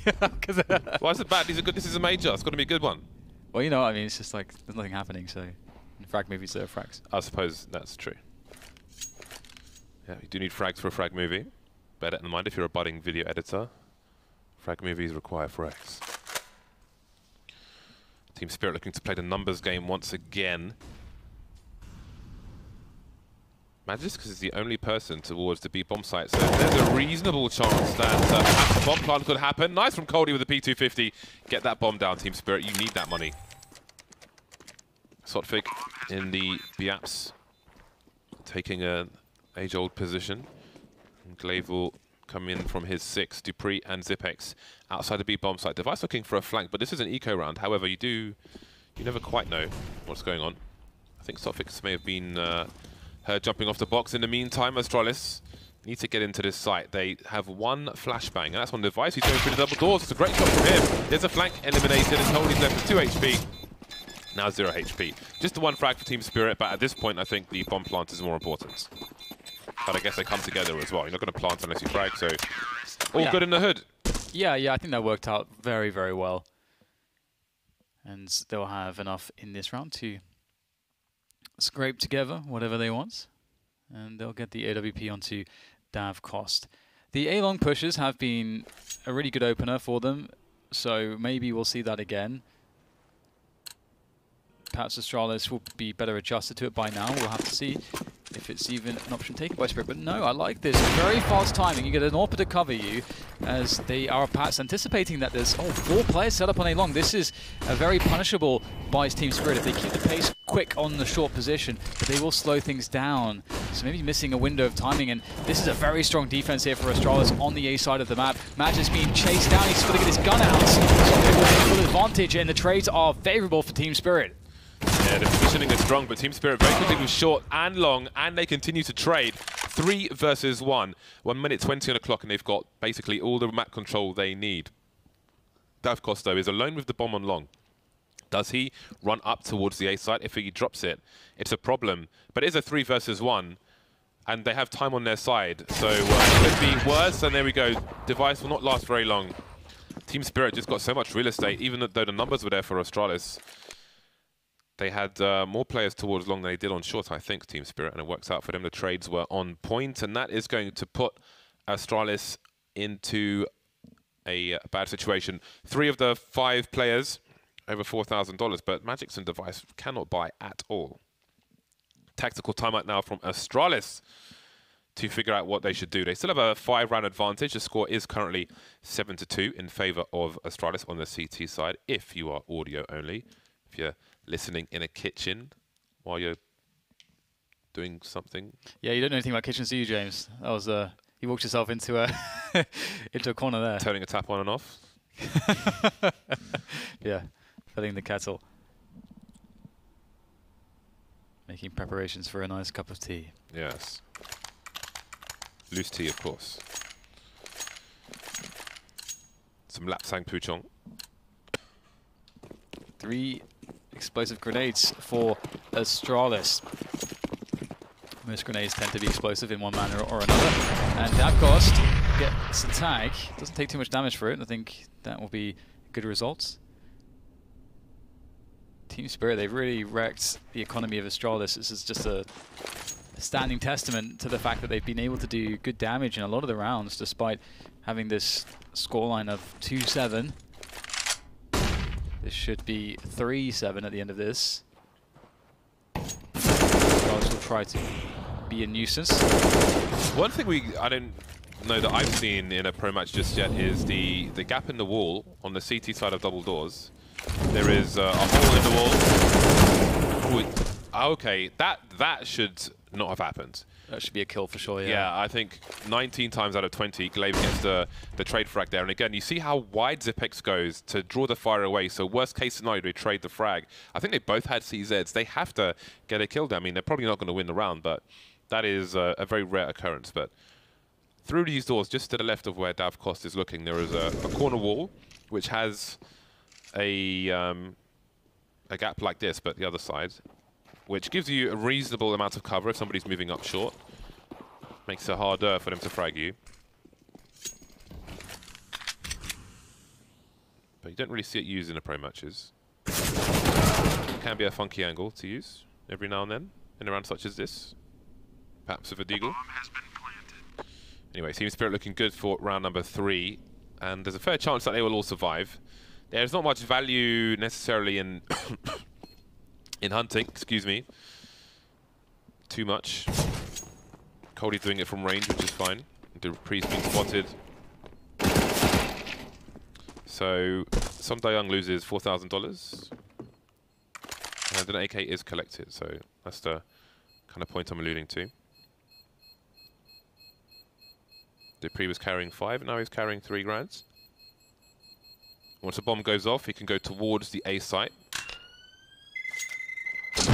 Why is it bad? These are good. This is a major. It's got to be a good one. Well, you know, I mean, it's just like there's nothing happening, so in frag movies there are frags. I suppose that's true. Yeah, you do need frags for a frag movie. Bear that in mind if you're a budding video editor. Frag movies require frags. Team Spirit looking to play the numbers game once again. Magisk is the only person towards the B bomb site, so there's a reasonable chance that perhaps the bomb plant could happen. Nice from Coldie with the P250. Get that bomb down, Team Spirit. You need that money. Sotfig in the BAPS, taking an age-old position. And Glaive will come in from his 6, dupreeh and Zipex outside the B bomb site. Device looking for a flank, but this is an eco round. However, you never quite know what's going on. I think Sotfig may have been heard jumping off the box. In the meantime, Astralis need to get into this site. They have one flashbang, and that's on Device. He's going through the double doors. It's a great shot from him. There's a flank eliminated, and Coldie's left with 2 HP. Now 0 HP. Just the 1 frag for Team Spirit, but at this point, I think the bomb plant is more important. But I guess they come together as well. You're not going to plant unless you frag, so all good in the hood. Yeah, I think that worked out very, very well. And they'll have enough in this round to scrape together whatever they want. And they'll get the AWP onto Davkost. The A-long pushes have been a really good opener for them, so maybe we'll see that again. Perhaps Astralis will be better adjusted to it by now. We'll have to see if it's even an option taken by Spirit. But no, I like this. Very fast timing. You get an AWP to cover you, as they are perhaps anticipating that there's 4 players set up on A-long. This is very punishable by Team Spirit if they keep the pace quick on the short position, but they will slow things down. So maybe missing a window of timing, and this is a very strong defense here for Astralis on the A side of the map. Maj is being chased down. He's got to get his gun out. So they will take full advantage, and the trades are favorable for Team Spirit. Yeah, the positioning is strong, but Team Spirit very quickly was short and long, and they continue to trade. 3 versus 1. 1 minute 20 on the clock, and they've got basically all the map control they need. Davkost, though, is alone with the bomb on long. Does he run up towards the A site? If he drops it, it's a problem. But it is a 3 versus 1, and they have time on their side. So it could be worse, and there we go. Device will not last very long. Team Spirit just got so much real estate, even though the numbers were there for Astralis. They had more players towards long than they did on short, I think, Team Spirit, and it works out for them. The trades were on point, and that is going to put Astralis into a bad situation. 3 of the 5 players over $4,000, but Magix and Device cannot buy at all. Tactical timeout now from Astralis to figure out what they should do. They still have a 5-round advantage. The score is currently 7-2 in favor of Astralis on the CT side, if you are audio only. If you're listening in a kitchen while you're doing something. Yeah, you don't know anything about kitchens, do you, James? That was you walked yourself into a into a corner there. Turning a tap on and off. Yeah, filling the kettle. Making preparations for a nice cup of tea. Yes. Loose tea, of course. Some Lapsang Puchong. 3 explosive grenades for Astralis. Most grenades tend to be explosive in one manner or another. And Davkost gets a tag. Doesn't take too much damage for it, and I think that will be good results. Team Spirit, they've really wrecked the economy of Astralis. This is just a standing testament to the fact that they've been able to do good damage in a lot of the rounds, despite having this scoreline of 2-7. This should be 3-7 at the end of this. Astralis will try to be a nuisance. One thing I don't know that I've seen in a pro match just yet is the gap in the wall on the CT side of double doors. There is a hole in the wall. Ooh, okay, that should not have happened. That should be a kill for sure, yeah. Yeah, I think 19 times out of 20, Glaive gets the trade frag there. And again, you see how wide Zipex goes to draw the fire away. So worst case scenario, they trade the frag. I think they both had CZs. They have to get a kill there. I mean, they're probably not going to win the round, but that is a very rare occurrence. But through these doors, just to the left of where Davkost is looking, there is a corner wall, which has a gap like this, but the other side, which gives you a reasonable amount of cover if somebody's moving up short. Makes it harder for them to frag you. But you don't really see it used in the pro matches. It can be a funky angle to use every now and then in a round such as this. Perhaps with a deagle. Anyway, Team Spirit looking good for round number 3. And there's a fair chance that they will all survive. There's not much value necessarily in in hunting, excuse me. Too much. Cody doing it from range, which is fine. The Priest being spotted. So, Son Dayoung loses $4,000. And an AK is collected, so that's the kind of point I'm alluding to. Dupree was carrying 5, now he's carrying 3 grand. Once a bomb goes off, he can go towards the A site. He's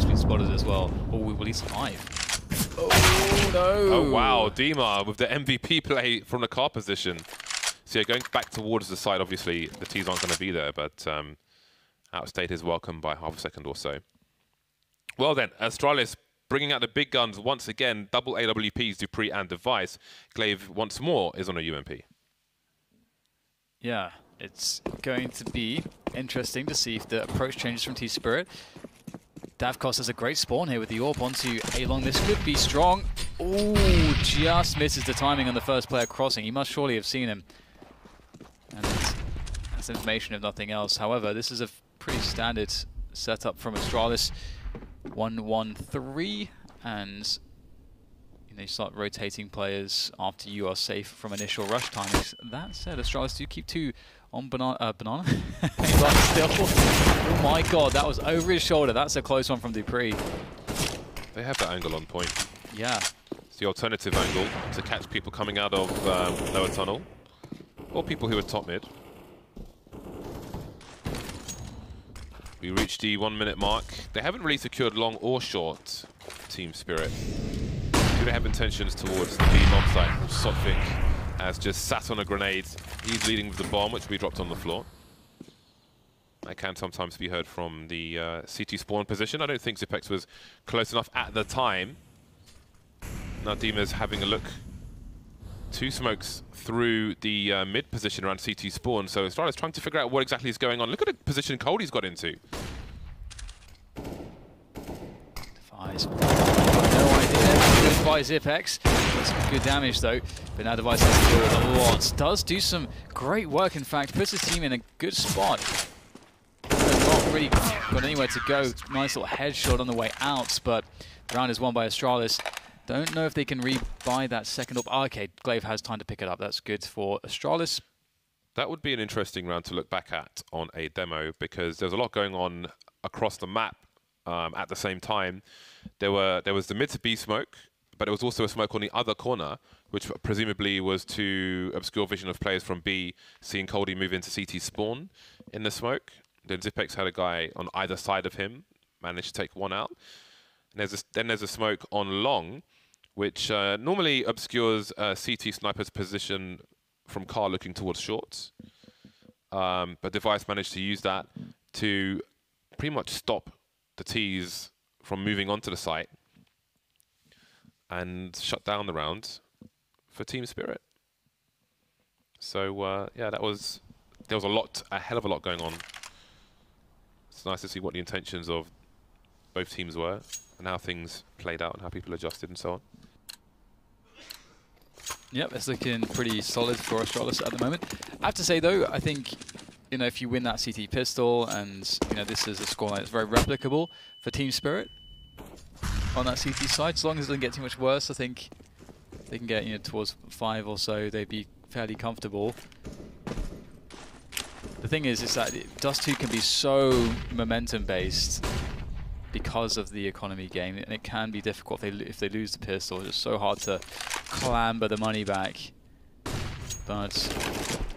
been spotted as well. Oh, well, he's alive. Oh, no. Oh, wow. Dima with the MVP play from the car position. So, yeah, going back towards the side, obviously, the T's aren't going to be there, but outstayed his welcome by half a second or so. Well then, Astralis bringing out the big guns once again. Double AWPs, dupreeh and Device. Glaive once more is on a UMP. Yeah, it's going to be interesting to see if the approach changes from T-Spirit. Davkos has a great spawn here with the AWP onto A-Long. This could be strong. Ooh, just misses the timing on the first player crossing. He must surely have seen him. And that's information if nothing else. However, this is a pretty standard setup from Astralis. 1-1-3, and you start rotating players after you are safe from initial rush timings. That said, Astralis do keep 2 on Banana. Still. Oh my god, that was over his shoulder. That's a close one from dupreeh. They have that angle on point. Yeah. It's the alternative angle to catch people coming out of lower tunnel, or people who are top mid. We reached the 1 minute mark. They haven't really secured long or short, Team Spirit. Do they have intentions towards the bomb site? Sotvik has just sat on a grenade. He's leading with the bomb, which we dropped on the floor. That can sometimes be heard from the CT spawn position. I don't think Zipex was close enough at the time. Now Dima's having a look. 2 smokes through the mid position around CT spawn, so Astralis trying to figure out what exactly is going on. Look at the position Cody's got into. Device. No idea. Good by Zipex. Got some good damage though, but now Device has to deal with a lot. Does do some great work, in fact. Puts his team in a good spot. Not really got anywhere to go. Nice little headshot on the way out, but the round is won by Astralis. Don't know if they can rebuy that second up. Oh, okay, Glaive has time to pick it up. That's good for Astralis. That would be an interesting round to look back at on a demo, because there's a lot going on across the map at the same time. There was the mid to B smoke, but there was also a smoke on the other corner, which presumably was to obscure vision of players from B, seeing Cody move into CT spawn in the smoke. Then Zipex had a guy on either side of him, managed to take one out. And then there's a smoke on long, which normally obscures CT sniper's position from Carl looking towards shorts. But Device managed to use that to pretty much stop the T's from moving onto the site and shut down the round for Team Spirit. So yeah, there was a hell of a lot going on. It's nice to see what the intentions of both teams were and how things played out and how people adjusted and so on. Yep, it's looking pretty solid for Astralis at the moment. I have to say though, I think if you win that CT pistol and this is a scoreline that's very replicable for Team Spirit on that CT side, as long as it doesn't get too much worse, I think they can get towards 5 or so, they'd be fairly comfortable. The thing is that Dust 2 can be so momentum based because of the economy game, and it can be difficult if they lose the pistol. It's so hard to clamber the money back, but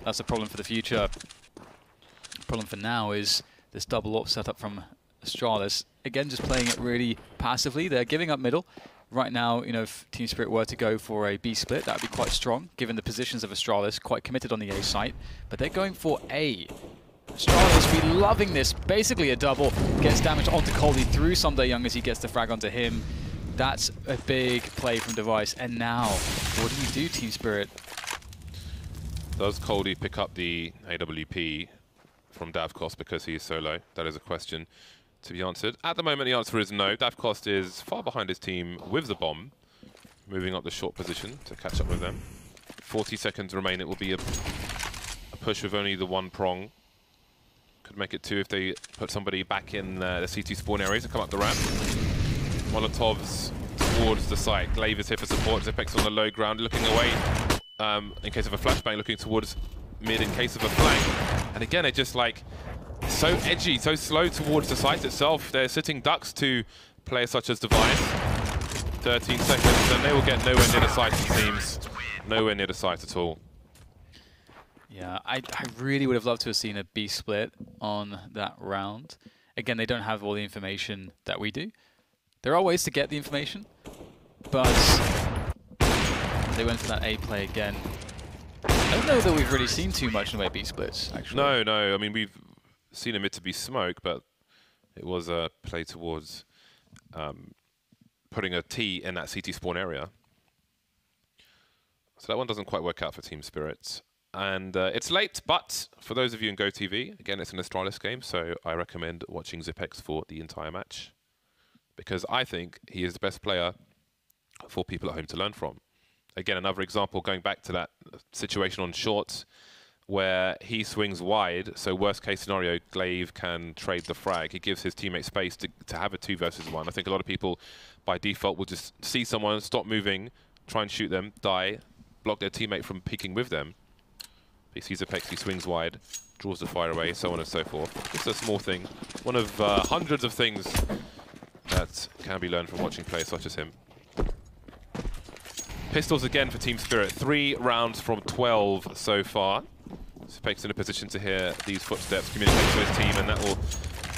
that's a problem for the future. The problem for now is this double AWP setup from Astralis. Again, just playing it really passively. They're giving up middle. Right now, if Team Spirit were to go for a B split, that would be quite strong, given the positions of Astralis, quite committed on the A site. But they're going for A. Astralis will be loving this. Basically a double. Gets damage onto Coldy through Someday as he gets the frag onto him. That's a big play from Device. And now, what do you do, Team Spirit? Does Coldy pick up the AWP from Davkos because he's solo? That is a question to be answered. At the moment, the answer is no. Davkos is far behind his team with the bomb, moving up the short position to catch up with them. 40 seconds remain. It will be a push with only the one prong. Could make it 2 if they put somebody back in the CT spawn area to come up the ramp. Molotovs towards the site. Glaive is here for support. Zipex on the low ground, looking away in case of a flashbang, looking towards mid in case of a flank. And again, it just so edgy, so slow towards the site itself. They're sitting ducks to players such as Device. 13 seconds, and they will get nowhere near the site, it seems. Nowhere near the site at all. Yeah, I really would have loved to have seen a B split on that round. Again, they don't have all the information that we do. There are ways to get the information, but they went for that A play again. I don't know that we've really seen too much in the way of B splits, actually. No. I mean, seen a mid to be smoke, but it was a play towards putting a T in that CT spawn area. So that one doesn't quite work out for Team Spirit. And it's late, but for those of you in GoTV, again, it's an Astralis game, so I recommend watching Zipex for the entire match, because I think he is the best player for people at home to learn from. Again, another example, going back to that situation on short, where he swings wide, so worst case scenario, Glaive can trade the frag. He gives his teammate space to have a 2 versus 1. I think a lot of people, by default, will just see someone, stop moving, try and shoot them, die, block their teammate from peeking with them. He sees Apex, he swings wide, draws the fire away, so on and so forth. It's a small thing. One of hundreds of things that can be learned from watching players such as him. Pistols again for Team Spirit. 3 rounds from 12 so far. Apex in a position to hear these footsteps, communicate to his team, and that will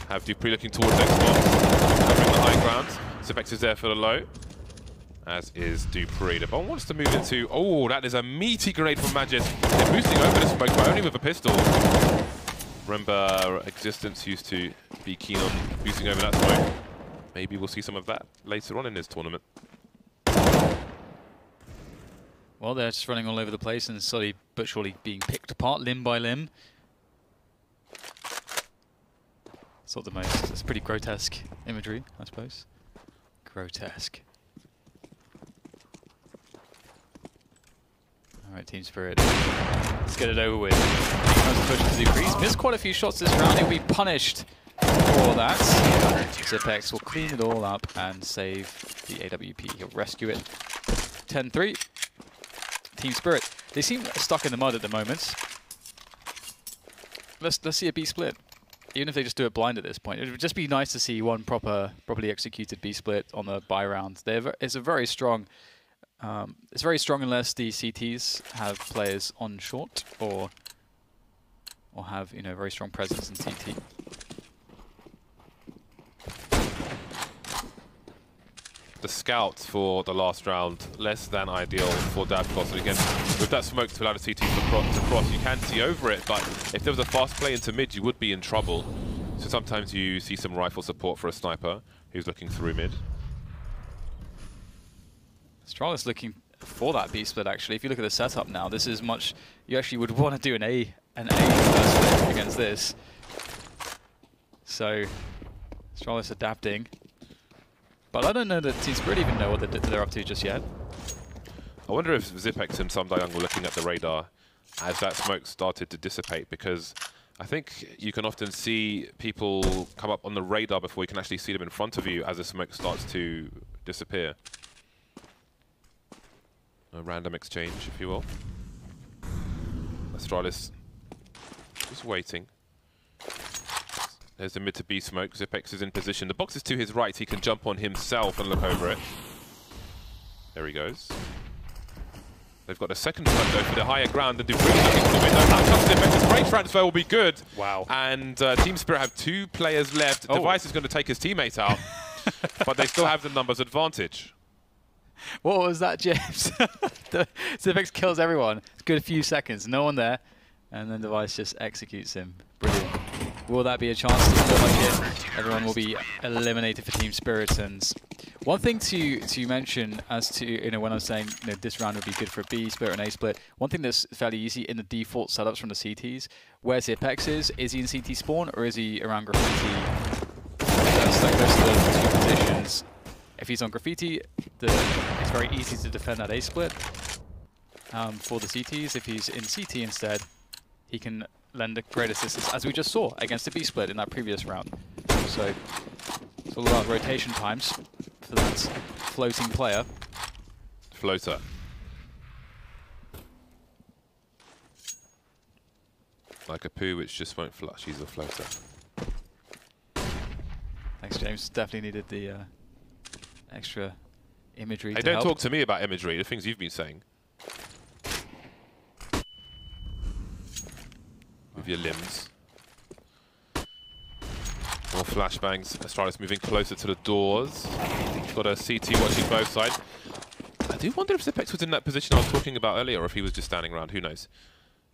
have Dupree looking towards Xbox, covering the high ground. Apex is there for the low, as is Dupree. The bomb wants to move into... Oh, that is a meaty grenade from Magic. They're boosting over the smoke, but only with a pistol. Remember, Existence used to be keen on boosting over that smoke. Maybe we'll see some of that later on in this tournament. Well, they're just running all over the place and slowly but surely being picked apart limb by limb. It's pretty grotesque imagery, I suppose. Grotesque. Alright, Team Spirit. Let's get it over with. He's missed quite a few shots this round. He'll be punished for that. Zipex will clean it all up and save the AWP. He'll rescue it. 10-3. Team Spirit. They seem stuck in the mud at the moment. Let's see a B split. Even if they just do it blind at this point. It would just be nice to see one properly executed B split on the buy round. It's a very strong... it's very strong unless the CTs have players on short or have very strong presence in CT. The scout for the last round, less than ideal for Davkos. And again, with that smoke to allow the CT to cross, you can see over it, but if there was a fast play into mid, you would be in trouble. So sometimes you see some rifle support for a sniper who's looking through mid. Astralis looking for that B split actually. If you look at the setup now, this is much... You actually would want to do an A first split against this. So, Astralis adapting. But I don't know that Team Spirit even know what they're up to just yet. I wonder if Zipex and Sumdayang were looking at the radar as that smoke started to dissipate, because I think you can often see people come up on the radar before you can actually see them in front of you as the smoke starts to disappear. A random exchange, if you will. Astralis just waiting. There's the mid to B smoke. Zipex is in position. The box is to his right. He can jump on himself and look over it. There he goes. They've got a second smoke though for the higher ground, and Dupree looking for the window. Now comes Zipex. Spray transfer will be good. Wow. And Team Spirit have 2 players left. Oh. Device is going to take his teammate out, but they still have the numbers advantage. What was that, James? Zipex kills everyone. It's good a few seconds. No one there. And then Device just executes him. Brilliant. Will that be a chance to feel like it? Everyone will be eliminated for Team Spirit. And one thing to mention as to, when I was saying this round would be good for a B split or an A split, one thing that's fairly easy in the default setups from the CTs, where Zipex is he in CT spawn or is he around Graffiti? That's like those are the 2 positions. If he's on Graffiti, it's very easy to defend that A split for the CTs. If he's in CT instead, he can lend a great assistance, as we just saw against the B split in that previous round. So it's all about rotation times for that floating player. Floater. Like a poo which just won't flush. He's a floater. Thanks, James. Definitely needed the extra imagery. Hey, don't talk to me about imagery, the things you've been saying. With your limbs. More flashbangs. Astralis moving closer to the doors. Got a CT watching both sides. I do wonder if Zipex was in that position I was talking about earlier, or if he was just standing around. Who knows?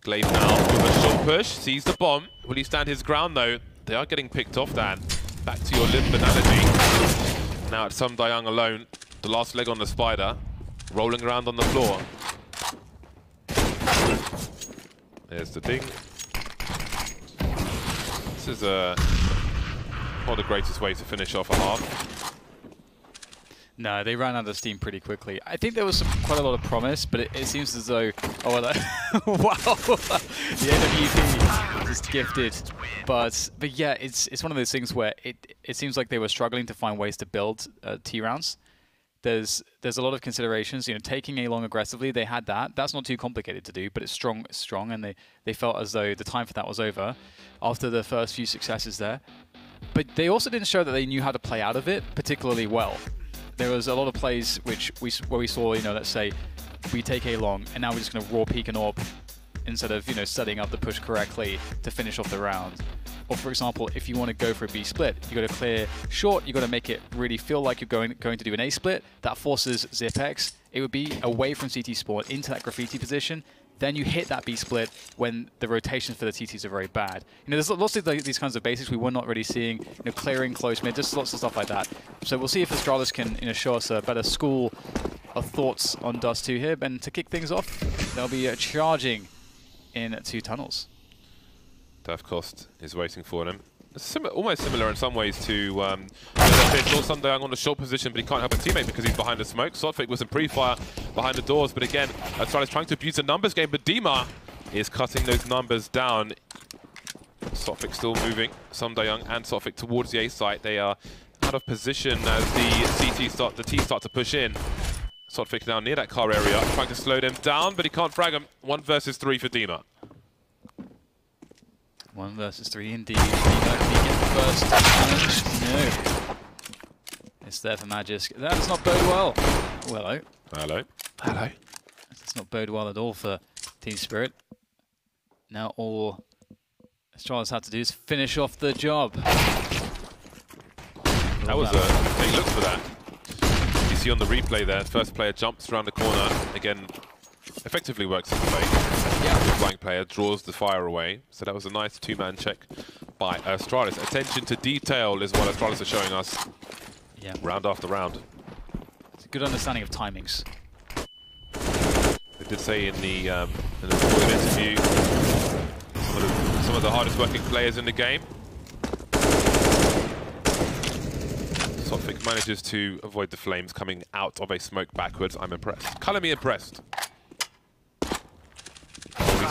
Glaive now with a short push, sees the bomb. Will he stand his ground though? They are getting picked off, Dan. Back to your limb analogy. Now it's Sumdayang alone. The last leg on the spider. Rolling around on the floor. There's the ding. This is not the greatest way to finish off a half. No, they ran out of steam pretty quickly. I think there was quite a lot of promise, but it seems as though... Oh, well, wow! The AWP is gifted. But yeah, it's one of those things where it seems like they were struggling to find ways to build T rounds. There's a lot of considerations. You know, taking A long aggressively, they had that. That's not too complicated to do, but it's strong, and they felt as though the time for that was over after the first few successes there. But they also didn't show that they knew how to play out of it particularly well. There was a lot of plays where we saw, you know, let's say we take A long, and now we're just going to raw peek and AWP instead of, you know, setting up the push correctly to finish off the round. Or for example, if you want to go for a B split, you got to clear short. You got to make it really feel like you're going to do an A split. That forces ZipX. It would be away from CT spawn into that graffiti position. Then you hit that B split when the rotations for the TTs are very bad. You know, there's lots of these kinds of basics we were not really seeing. You know, clearing close mid, just lots of stuff like that. So we'll see if Astralis can, you know, show us a better school of thoughts on Dust 2 here. And to kick things off, they'll be charging in 2 tunnels. Davkost is waiting for them. Almost similar in some ways to Sumdayang on the short position, but he can't help a teammate because he's behind the smoke. Sotfik with some pre-fire behind the doors, but again, Astralis trying to abuse the numbers game, but Dima is cutting those numbers down. Sotfik still moving, Sumdayang and Sotfik towards the A site. They are out of position as the T start to push in. Sotfik now near that car area, trying to slow them down, but he can't frag them. 1 versus 3 for Dima. 1 versus 3 indeed. Dima, can he get the first challenge? No. It's there for Magisk. That does not bode well. Oh, hello. Hello. Hello. That does not bode well at all for Team Spirit. Now all Astralis have to do is finish off the job. That was a big look for that. You see on the replay there, first player jumps around the corner. Again, effectively works as a bait. Yeah. The flying player draws the fire away. So that was a nice 2-man check by Astralis. Attention to detail is what Astralis are showing us. Yeah. Round after round. It's a good understanding of timings. They did say in the recorded interview, some of the hardest working players in the game. Sotfik manages to avoid the flames coming out of a smoke backwards. I'm impressed. Colour me impressed.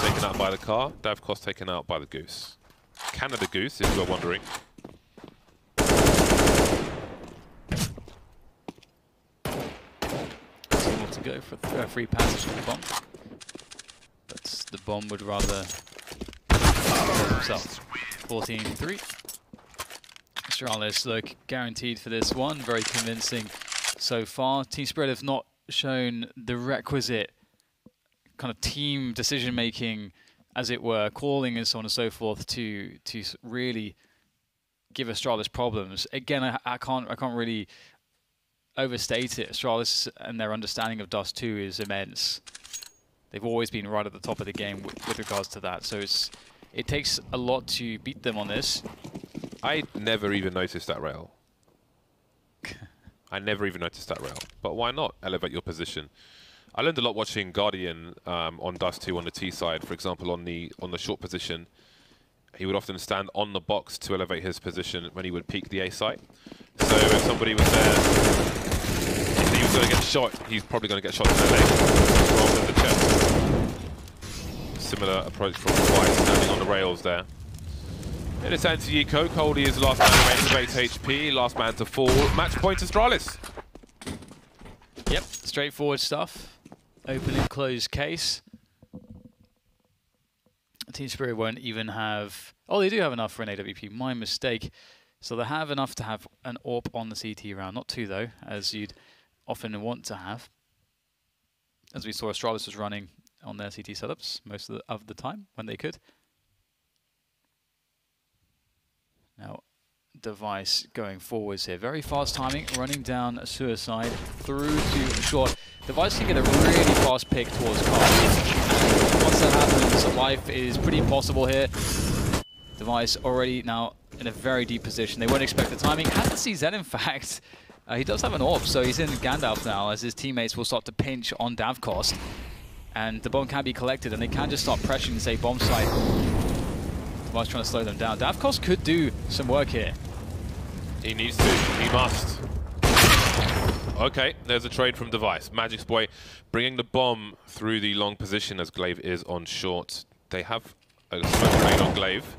Taken out by the car, Davkost taken out by the Goose. Canada Goose, if you are wondering. Still to go for a free passage to the bomb. But the bomb would rather himself. 14-3. Astralis look guaranteed for this one. Very convincing so far. Team Spirit have not shown the requisite kind of team decision-making, as it were, calling and so on and so forth to really give Astralis problems. Again, I can't really overstate it. Astralis and their understanding of Dust 2 is immense. They've always been right at the top of the game with regards to that. So it takes a lot to beat them on this. I never even noticed that rail. I never even noticed that rail. But why not elevate your position? I learned a lot watching Guardian on Dust 2 on the T side, for example, on the short position. He would often stand on the box to elevate his position when he would peek the A site. So if somebody was there, if he was going to get shot, he's probably going to get shot in the leg rather than the chest. Similar approach from White, standing on the rails there. It is anti-eco. Coldie is the last man remaining with 8 HP, last man to fall. Match point Astralis. Yep, straightforward stuff. Open and closed case. Team Spirit won't even have... Oh, they do have enough for an AWP. My mistake. So they have enough to have an AWP on the CT round. Not 2, though, as you'd often want to have. As we saw, Astralis was running on their CT setups most of the time when they could. Now, Device going forwards here. Very fast timing, running down Suicide through to short. Device can get a really fast pick towards Carl. once that happens, life is pretty impossible here. Device already now in a very deep position. They won't expect the timing. Has the CZ, in fact. He does have an AWP, so he's in Gandalf now as his teammates will start to pinch on Davcost. And the bomb can be collected, and they can just start pressuring, say, bomb site. Device trying to slow them down. Davcost could do some work here. He needs to. He must. Okay, there's a trade from Device. Magic's Boy bringing the bomb through the long position as Glaive is on short. They have a smoke grenade on Glaive.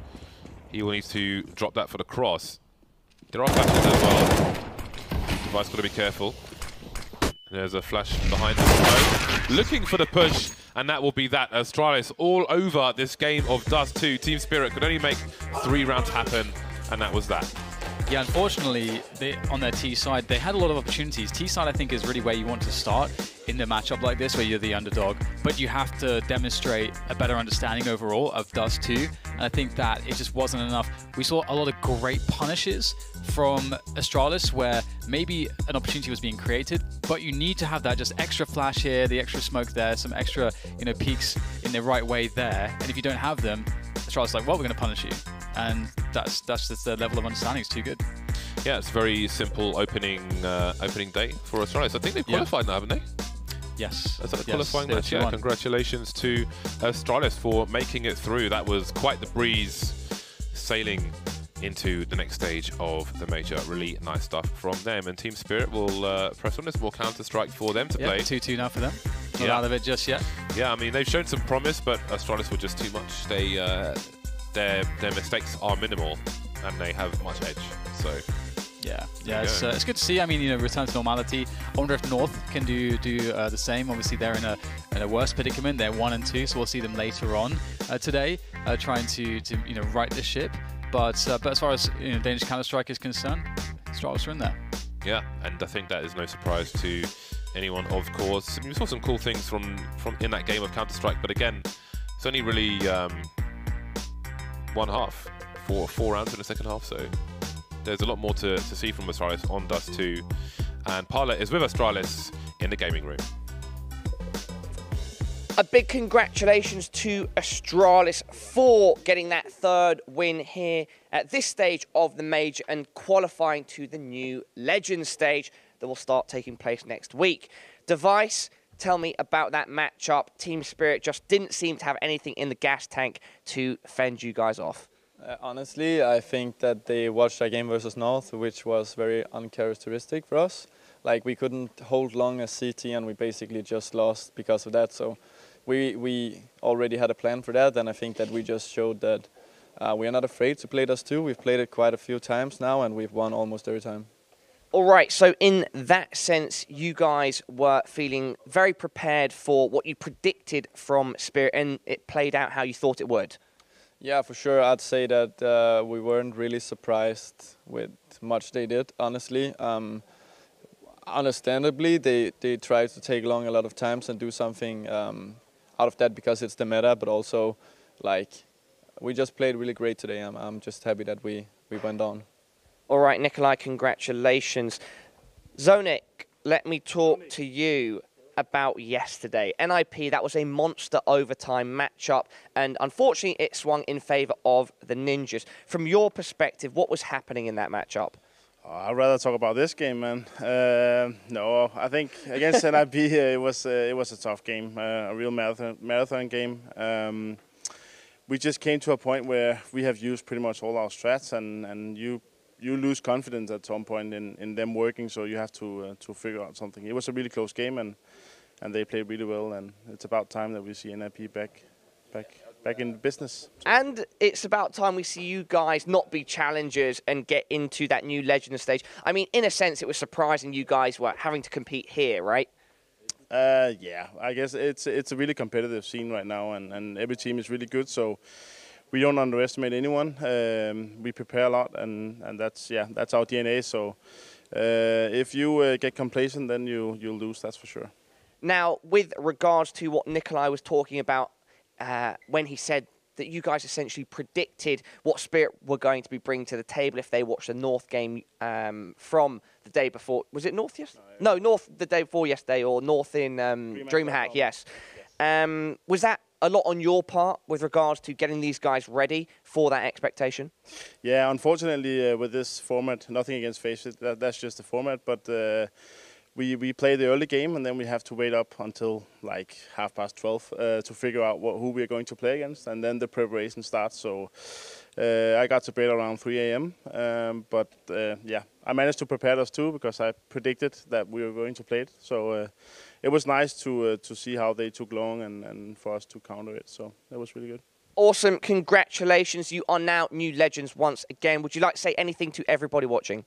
He will need to drop that for the cross. There are flashes as well. Device got to be careful. There's a flash behind the smoke. Looking for the push, and that will be that. Astralis all over this game of Dust 2. Team Spirit could only make 3 rounds happen, and that was that. Yeah, unfortunately, on their T side, they had a lot of opportunities. T side, I think, is really where you want to start in a matchup like this, where you're the underdog. But you have to demonstrate a better understanding overall of Dust 2. And I think that it just wasn't enough. We saw a lot of great punishes from Astralis, where maybe an opportunity was being created, but you need to have that just extra flash here, the extra smoke there, some extra, peaks in the right way there. And if you don't have them, Astralis is like, well, we're going to punish you. And that's just the level of understanding is too good. Yeah, it's a very simple opening day for Astralis. I think they've qualified now, haven't they? Yes. That's a qualifying match. Yeah, congratulations to Astralis for making it through. That was quite the breeze sailing into the next stage of the major. Really nice stuff from them. And Team Spirit will press on. There's more Counter-Strike for them to play. 2-2 now for them. Not out of it just yet. Yeah, I mean, they've shown some promise, but Astralis were just too much. Their mistakes are minimal, and they have much edge. So yeah, it's good to see. I mean, return to normality. I wonder if North can do the same. Obviously, they're in a worse predicament. They're 1 and 2, so we'll see them later on today, trying to right the ship. But as far as Danish Counter-Strike is concerned, Astralis are in there. Yeah, and I think that is no surprise to anyone, of course. We saw some cool things from in that game of Counter-Strike, but again, it's only really one half, four rounds in the second half, so there's a lot more to see from Astralis on Dust 2. And Parla is with Astralis in the gaming room. A big congratulations to Astralis for getting that 3rd win here at this stage of the major and qualifying to the new Legends stage that will start taking place next week. Device, tell me about that matchup. Team Spirit just didn't seem to have anything in the gas tank to fend you guys off. Honestly, I think that they watched our game versus North, which was very uncharacteristic for us. Like, we couldn't hold long as CT, and we basically just lost because of that. So we already had a plan for that, and I think that we just showed that we are not afraid to play Dust 2. We've played it quite a few times now, and we've won almost every time. All right, so in that sense, you guys were feeling very prepared for what you predicted from Spirit, and it played out how you thought it would. Yeah, for sure. I'd say that we weren't really surprised with much they did, honestly. Understandably, they tried to take long a lot of times and do something out of that because it's the meta, but also, like, we just played really great today. I'm just happy that we went on. All right, Nikolai, congratulations. Zonic, let me talk to you about yesterday. NIP, that was a monster overtime matchup, and unfortunately it swung in favor of the Ninjas. From your perspective, what was happening in that matchup? I'd rather talk about this game, man. No, I think against NIP it was a tough game, a real marathon game. We just came to a point where we have used pretty much all our strats, and you lose confidence at some point in them working, so you have to figure out something. It was a really close game, and they played really well, and it's about time that we see NIP back in business. And it's about time we see you guys not be challengers and get into that new Legend stage. I mean, in a sense, it was surprising you guys were having to compete here, right? Yeah, I guess it's a really competitive scene right now, and every team is really good, so we don't underestimate anyone. We prepare a lot, and that's our DNA. So if you get complacent, then you'll lose. That's for sure. Now, with regards to what Nikolai was talking about when he said that you guys essentially predicted what Spirit were going to be bringing to the table if they watched the North game from the day before. Was it North yesterday? No, North the day before yesterday, or North in DreamHack, yes. Was that a lot on your part with regards to getting these guys ready for that expectation? Yeah, unfortunately with this format, nothing against FACEIT, that's just the format, but we play the early game and then we have to wait up until like 12:30 to figure out who we are going to play against, and then the preparation starts. So I got to bed around 3 a.m. But yeah, I managed to prepare us too because I predicted that we were going to play it. So it was nice to see how they took long and for us to counter it. So that was really good. Awesome. Congratulations. You are now new legends once again. Would you like to say anything to everybody watching?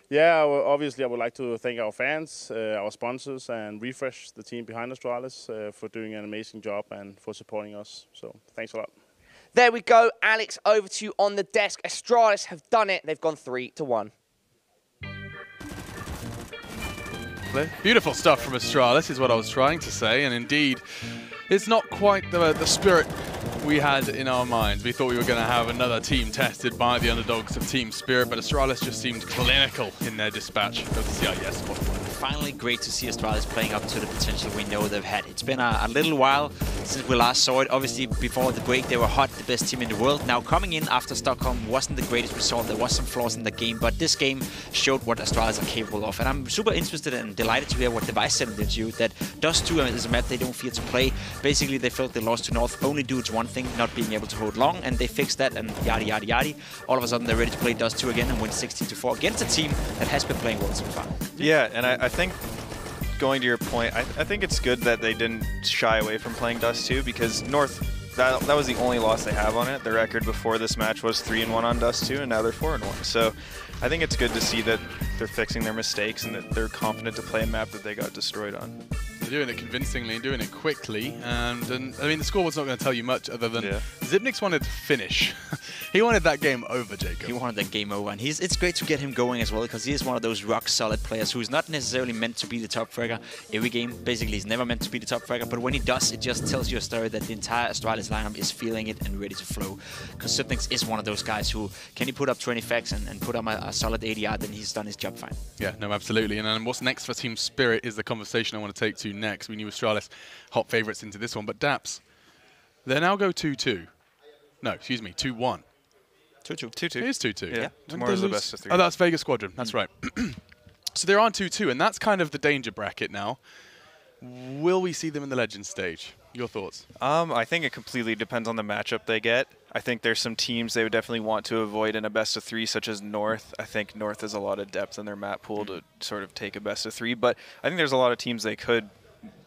Yeah, obviously I would like to thank our fans, our sponsors, and Refresh, the team behind Astralis, for doing an amazing job and for supporting us. So thanks a lot. There we go. Alex, over to you on the desk. Astralis have done it. They've gone 3-1. Beautiful stuff from Astralis is what I was trying to say, and indeed, it's not quite the spirit we had in our minds. We thought we were going to have another team tested by the underdogs of Team Spirit, but Astralis just seemed clinical in their dispatch of the CIS qualifier. Finally, great to see Astralis playing up to the potential we know they've had. It's been a little while since we last saw it. Obviously, before the break, they were hot, the best team in the world. Now, coming in after Stockholm wasn't the greatest result. There was some flaws in the game, but this game showed what Astralis are capable of. And I'm super interested and delighted to hear what Device said in the interview, that Dust 2 is a map they don't fear to play. Basically, they felt they lost to North only due to one thing, not being able to hold long, and they fixed that, and yada, yada, yada. All of a sudden, they're ready to play Dust 2 again and win 16-4 against a team that has been playing well so far. Yeah, and I think, going to your point, I think it's good that they didn't shy away from playing Dust 2, because North, that was the only loss they have on it. Their record before this match was 3-1 on Dust 2, and now they're 4-1. So I think it's good to see that they're fixing their mistakes and that they're confident to play a map that they got destroyed on. They're doing it convincingly and doing it quickly, and I mean, the score was not going to tell you much other than Xyp9x wanted to finish. He wanted that game over, Jacob. He wanted that game over, and it's great to get him going as well, because he is one of those rock-solid players who's not necessarily meant to be the top fragger every game. Basically, he's never meant to be the top fragger, but when he does, it just tells you a story that the entire Astralis lineup is feeling it and ready to flow. Because Xyp9x is one of those guys who, can he put up 20 facts and put up a solid ADR, then he's done his job fine. Yeah, no, absolutely. And what's next for Team Spirit is the conversation I want to take to next. We knew Astralis hot favourites into this one, but Daps, they now go 2-2. No, excuse me, 2-1. 2-2. It is 2-2. Yeah, tomorrow's the best of 3. Oh, that's Vegas Squadron. That's right. So they're on 2-2, and that's kind of the danger bracket now. Will we see them in the Legends stage? Your thoughts? I think it completely depends on the matchup they get. I think there's some teams they would definitely want to avoid in a best of 3, such as North. I think North has a lot of depth in their map pool to sort of take a best of 3, but I think there's a lot of teams they could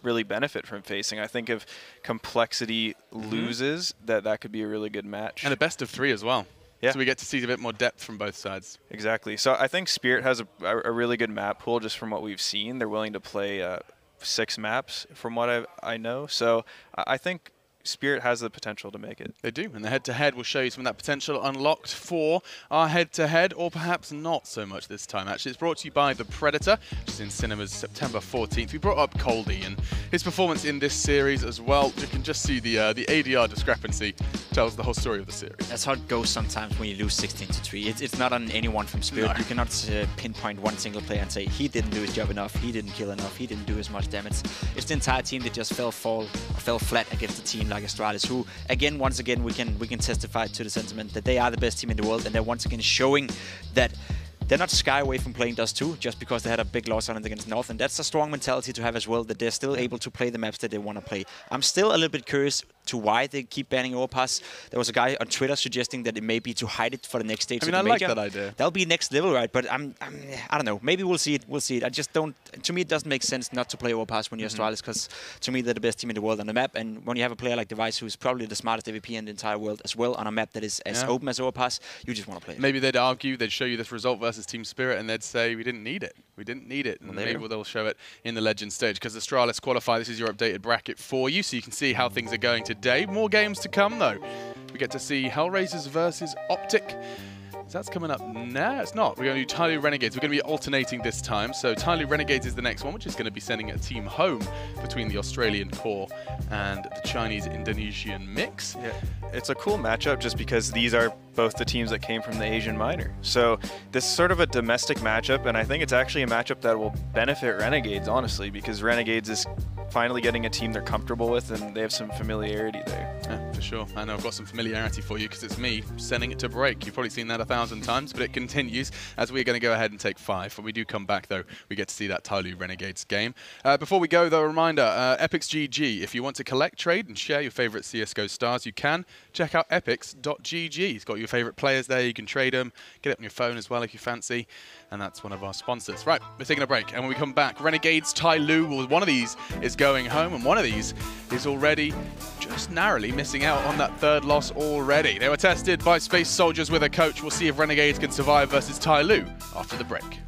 really benefit from facing. I think if Complexity loses, that could be a really good match. And a best of 3 as well. Yeah. So we get to see a bit more depth from both sides. Exactly. So I think Spirit has a really good map pool just from what we've seen. They're willing to play 6 maps from what I know. So I think Spirit has the potential to make it. They do, and the head-to-head will show you some of that potential unlocked for our head-to-head, or perhaps not so much this time, actually. It's brought to you by The Predator, which is in cinemas September 14th. We brought up Coldy and his performance in this series as well. You can just see the ADR discrepancy tells the whole story of the series. That's how it goes sometimes when you lose 16-3. It's not on anyone from Spirit. No. You cannot pinpoint one single player and say, he didn't do his job enough, he didn't kill enough, he didn't do as much damage. It's the entire team that just fell flat against a team like Astralis, who, again, once again, we can testify to the sentiment that they are the best team in the world, and they're once again showing that they're not shy away from playing Dust 2 just because they had a big loss on it against North, and that's a strong mentality to have as well, that they're still able to play the maps that they want to play. I'm still a little bit curious to why they keep banning Overpass. There was a guy on Twitter suggesting that it may be to hide it for the next stage. I mean, I like that idea. That'll be next level, right? But I don't know. Maybe we'll see it. We'll see it. I just don't. To me, it doesn't make sense not to play Overpass when you're Astralis, because to me they're the best team in the world on the map. And when you have a player like Device, who's probably the smartest AVP in the entire world as well, on a map that is as open as Overpass, you just want to play it. Maybe they'd argue, they'd show you this result versus Team Spirit, and they'd say we didn't need it. We didn't need it. And maybe they'll show it in the Legends stage, because Astralis qualify. This is your updated bracket for you, so you can see how things are going today. More games to come, though. We get to see Hellraisers versus Optic. That's coming up. No, it's not. We're going to do Tyloo Renegades. We're going to be alternating this time. So Tyloo Renegades is the next one, which is going to be sending a team home between the Australian core and the Chinese-Indonesian mix. Yeah, it's a cool matchup just because these are both the teams that came from the Asian minor. So this is sort of a domestic matchup, and I think it's actually a matchup that will benefit Renegades, honestly, because Renegades is finally getting a team they're comfortable with, and they have some familiarity there. Yeah, for sure. I know I've got some familiarity for you because it's me sending it to break. You've probably seen that 1,000 times, but it continues as we're going to go ahead and take 5. When we do come back, though, we get to see that Tyloo Renegades game. Before we go, though, a reminder, Epix GG. If you want to collect, trade, and share your favorite CSGO stars, you can. Check out epix.gg. It's got your favorite players there. You can trade them, get it on your phone as well if you fancy. And that's one of our sponsors. Right, we're taking a break. And when we come back, Renegades, Tyloo, well, one of these is going home, and one of these is already just narrowly missing out on that 3rd loss already. They were tested by Space Soldiers with a coach. We'll see if Renegades can survive versus Tyloo after the break.